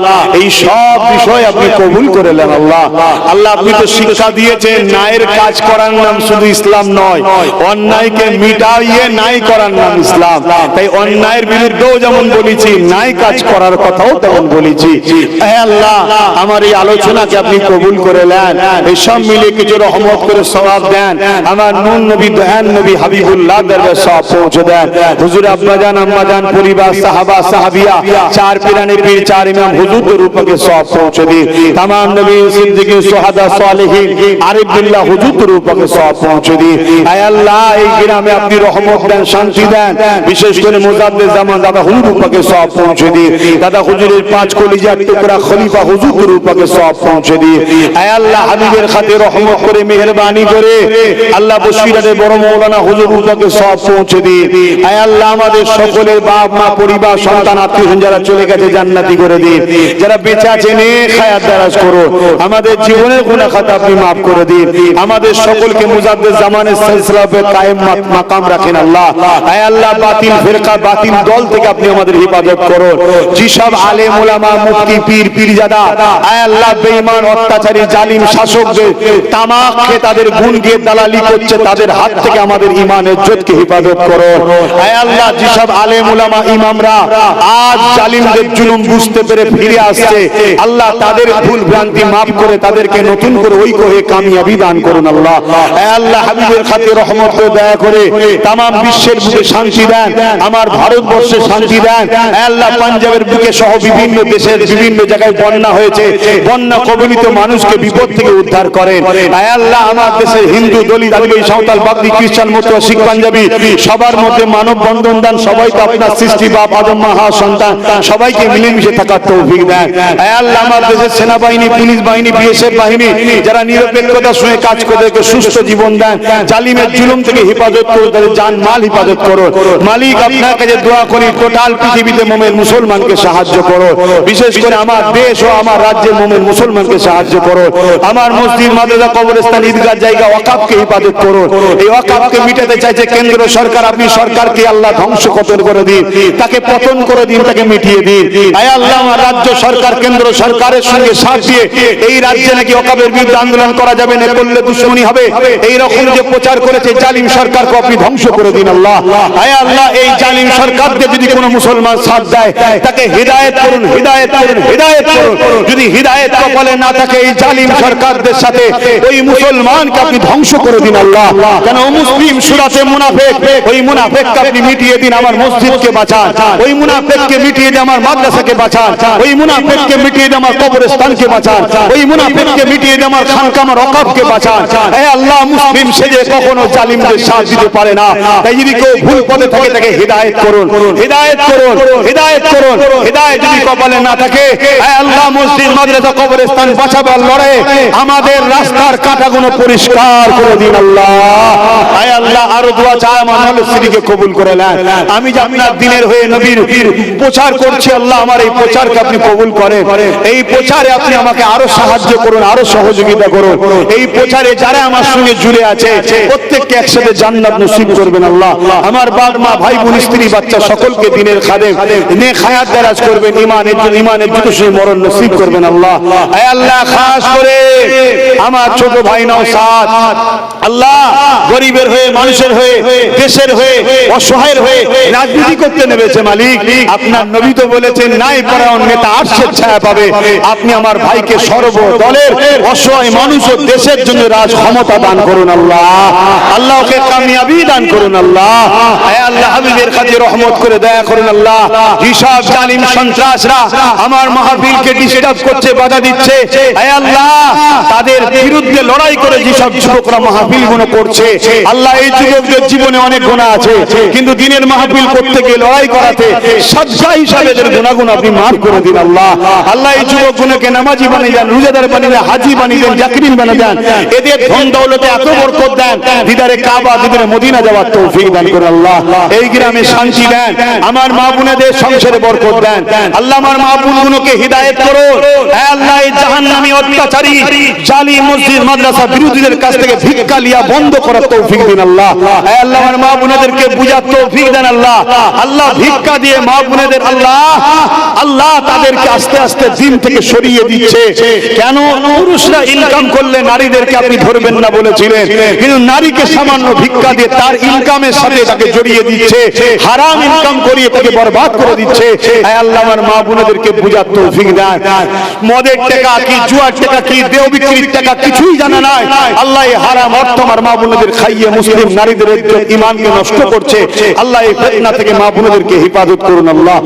এই সব বিষয় আপনি কবুল করে নেন আল্লাহ। আল্লাহ, আপনি তো শিক্ষা দিয়েছেন ন্যায়ের কাজ করার নাম শুধু ইসলাম নয়, অন্যায়কে মিটাইয়ে ন্যায় করার নাম ইসলাম। তাই অন্যায়ের বিরুদ্ধেও যেমন বলেছি, ন্যায় কাজ করার কথাও তেমন বলেছি। হে আল্লাহ, আমার এই আলোচনাকে আপনি কবুল করে নেন, এই সব মিলে কিছু রহমত করে সওয়াব দেন। আমার নূর নবী, দয়ান নবী হাবিবুল্লাহ দরবারে সওয়াব পৌঁছে দেন। হুজুর আব্বাজান আম্মাজান পরিবার সাহাবা সাহাবিয়া, চার পিরানে পীর, চার ইমাম হুজুর রূপকে সওয়াব পৌঁছে দিন। तमाम नबी सिद्दीक़ सुहादा सालिहीन आरिफ बिल्लाह হুজুর রূপকে সওয়াব পৌঁছে দিন। আয় আল্লাহ, এই গ্রামে আপনি রহমত দেন, শান্তি দেন, বিশেষ করে মুজাদ্দিদ জামান দাদা হুজুর রূপকে সওয়াব পৌঁছে দিন। দাদা হুজুরের পাঁচ কলিজার টুকরা খলিফা হুজুর রূপকে সওয়াব পৌঁছে দিন। আয় আল্লাহ, হাবিবের খাতে রহমত করে মেহেরবানি করে আল্লাহ বসিরাতে বড় মাওলানা হুজুর রূপকে সওয়াব পৌঁছে দিন। আয় আল্লাহ, আমাদের সকলের বাপ মা পরিবার সন্তান আত্মীয়স্বজন যারা চলে গেছে জান্নাতি করে দিন, যারা বেঁচে আছে নেক হায়াত দারাজ করুন, আমাদের জীবনের গুনাহ খাতা আপনি maaf করে দিন। আমাদের সকলকে মুজাদ্দিদ জামানের সিলসিলা পে কায়েম মাকাম রাখেন আল্লাহ। আয় আল্লাহ, বাতিল ফিরকা বাতিল দল থেকে আপনি আমাদের হিফাজত করুন। যেসব আলেম ওলামা মুফতি পীর পীরজাদা আয় আল্লাহ বেঈমান অত্যাচারী জালিম শাসকদের তামাক খেয়ে তাদের গুণ গিয়ে দালালি করছে, তাদের হাত থেকে আমাদের ঈমানের ইজ্জতকে হিফাজত করুন। আয় আল্লাহ, যেসব আলেম ওলামা ইমামরা আজ জালিমদের জুলুম বুঝতে পেরে ফিরে আসছে, আল্লাহ তাদের ভুল ভ্রান্তি maaf করে তাদেরকে নতুন করে ঐক্য হয়ে কামিয়াবি দান করুন আল্লাহ। আয় আল্লাহ, হাবিবের খাতির রহমত করে দয়া করে तमाम বিশ্বের বুকে শান্তি দেন, আমার ভারতবর্ষে শান্তি দেন। আয় আল্লাহ, পাঞ্জাবের বুকে সহ বিভিন্ন দেশের বিভিন্ন জায়গায় বন্যা হয়েছে, বন্যা কবলিত মানুষকে বিপদ থেকে উদ্ধার করেন। আয় আল্লাহ, আমার দেশের হিন্দু দলিত আদিবাসী সাঁওতাল বাগদি খ্রিস্টান মতুয়া শিখ পাঞ্জাবি সবার মধ্যে মানব বন্ধন দেন। সবাই তো আপনার সৃষ্টি বাপ আদম মাহা সন্তান, সবাইকে মিলেমিশে থাকার তৌফিক দেন। আয় আল্লাহ, আমার দেশের সেনাবাহিনী, পুলিশ বাহিনী, বিএসএফ বাহিনী যারা নিরপেক্ষতার সঙ্গে কাজ করে তাদেরকে সুস্থ জীবন দেন, জালিমের জুলুম থেকে হেফাজত করুন, তাদের জান মাল হেফাজত করুন। মালিক, আপনার কাছে দোয়া করি টোটাল পৃথিবীতে মুমিন মুসলমানকে সাহায্য করুন, বিশেষ করে আমার দেশ ও আমার রাজ্যের মুমিন মুসলমানকে সাহায্য করুন। আমার মসজিদ, মাদ্রাসা, কবরস্থান, ঈদগাহ জায়গা ওয়াকফকে হেফাজত করুন। এই ওয়াকফকে মিটাতে চাইছে কেন্দ্র সরকার, আপনি সরকারকে আল্লাহ ধ্বংস করে দিন, তাকে পতন করে দিন, তাকে মিটিয়ে দিন। আয় আল্লাহ, আমার রাজ্য সরকার কেন্দ্র সরকারের সঙ্গে সাথ দিয়ে এই রাজ্যে নাকি ওয়াকফের বিরুদ্ধে আন্দোলন করা যাবে না, করলে দুশ্মনী হবে, এই রকম যে প্রচার করেছে জালিম সরকারকে আপনি ধ্বংস করে দিন আল্লাহ। আয় আল্লাহ, এই জালিম সরকারকে যদি কোনো মুসলমান সাথ দেয় তাকে হিদায়াত করুন, হিদায়াত করুন, হিদায়াত করুন। যদি হিদায়াত কপালে না থাকে এই জালিম সরকারদের সাথে ওই মুসলমানকে আপনি ধ্বংস করে দিন আল্লাহ। কেন মুসলিম সূরাতে মুনাফিক, ওই মুনাফিককে আপনি মিটিয়ে দিন, আমার মসজিদকে বাঁচান। ওই মুনাফিককে মিটিয়ে দিন, আমার মাদ্রাসাকে বাঁচান। ওই মুনাফিককে মিটিয়ে দিন, আমার কবরস্থানকে বাঁচান। ওই মুনাফিককে মিটিয়ে দিন, আমার খানকা, আমার ওয়াকফকে বাঁচান। হে আল্লাহ, মুসলিম সেজে কখনো জালিমদের সাথ দিতে পারে না। তাই যদি কেউ ভুল পথে থাকে তাকে হিদায়াত করুন, হিদায়াত করুন, হিদায়াত করুন। হিদায়াত যদি কপালে না থাকে, হে আল্লাহ, মসজিদ, মাদ্রাসা, কবরস্থান বাঁচাবার লড়াইয়ে আমাদের রাস্তার কাঁটাগুলো পরিষ্কার করে দিন আল্লাহ। হে আল্লাহ, আরো দোয়া চাই, আমার নলসিরিকে কবুল করে নেন। আমি যে আপনার দিনের হয়ে নবীর প্রচার করছি আল্লাহ, আমার এই প্রচারকে আপনি কবুল করেন। এই প্রচারে আপনি আমাকে আরো সাহায্য করুন, আরো সহযোগিতা করুন। এই প্রচারে যারা আমার সঙ্গে জুড়ে আছে প্রত্যেককে একসাথে জান্নাত নসিব করবেন আল্লাহ। আমার বাপ মা ভাই বোন স্ত্রী বাচ্চা সকলকে দিনের খাদেম নেক হায়াত দারাজ করবেন, ইমানের জুতো সেই মরণ নসিব করবেন আল্লাহ। আয় আল্লাহ, খাস করে আমার ছোট ভাই নওশাদ, আল্লাহ গরিবের হয়ে, মানুষের হয়ে, দেশের হয়ে, অসহায়ের হয়ে রাজনীতি করতে নেমেছে মালিক। আপনার নবী তো বলেছেন নাই পরায়ণ নেতা আরশের ছায়া পাবে। আপনি আমার ভাইকে সর্বদলের অসহায় মানুষ ও দেশের জন্য রাজ ক্ষমতা দান করুন আল্লাহ। আল্লাহকে কামিয়াবি দান করুন আল্লাহ। আয় আল্লাহ, হাবিবের কাছে রহমত করে দয়া করুন আল্লাহ। হিসাব জালিম সন্ত্রাসরা আমার মাহফিলকে ডিস্টার্ব করছে, বাধা দিচ্ছে, আয় আল্লাহ তাদের বিরুদ্ধে লড়াই করে যেসব যুবকরা মাহফিল গুলো করছে, আল্লাহ এই যুবকদের জীবনে অনেক গুনাহ আছে, কিন্তু দিনের মাহফিল করতে গিয়ে লড়াই করাতে সাজা হিসাবে এদের গুনাহগুলো আপনি মাফ করে দিন আল্লাহ। আল্লাহ এই যুবকগুলোকে নামাজি বানিয়ে দেন, রোজাদার বানিয়ে দেন, হাজি বানিয়ে দেন, জাকিরিন বানিয়ে দেন, এদের ধন দৌলতে এত বরকত দেন, দিদারে কাবা, দিদারে মদিনা যাওয়ার তৌফিক দান করুন আল্লাহ। এই গ্রামে শান্তি দেন, আমার মা বোনেদের সংসারে বরকত দেন আল্লাহ। আমার মা বোনগুলোকে হিদায়াত করুন হে আল্লাহ। এই জাহান্নামী অত্যাচারী জালিম মসজিদ মাদ্রাসা বিরোধীদের কাছ থেকে ভিক্ষা লিয়া বন্ধ করার তৌফিক দিন আল্লাহ। হে আল্লাহ, আমার মা বোনেদেরকে বুঝার তৌফিক দেন আল্লাহ। আল্লাহ ভিক্ষা দিয়ে মা বোনেদের আল্লাহ তাদেরকে আস্তে আস্তে দিন থেকে সরিয়ে দিচ্ছে। কেন? পুরুষরা ইনকাম করলে নারীদেরকে আপনি ধরবেন না বলেছিলেন, কিন্তু নারীকে সামান্য ভিক্ষা দিয়ে তার ইনকামের সাথে তাকে জড়িয়ে দিচ্ছে, হারাম ইনকাম করিয়ে তাকে বরবাদ করে দিচ্ছে। হে আল্লাহ, আমার মা বোনেদেরকে বুঝার তৌফিক দেন। মদের টাকা কি, জুয়ার টাকা কি, দেহ বিক্রির টাকা কিছুই জানা নাই আল্লাহ। এই হারাম অর্থ আমার মা বোনেদের খাইয়ে মুসলিম নারীদের ইজ্জত, ঈমানকে নষ্ট করছে আল্লাহ। এই ফিতনা থেকে মা বোনেদেরকে হেফাজত করুন আল্লাহ।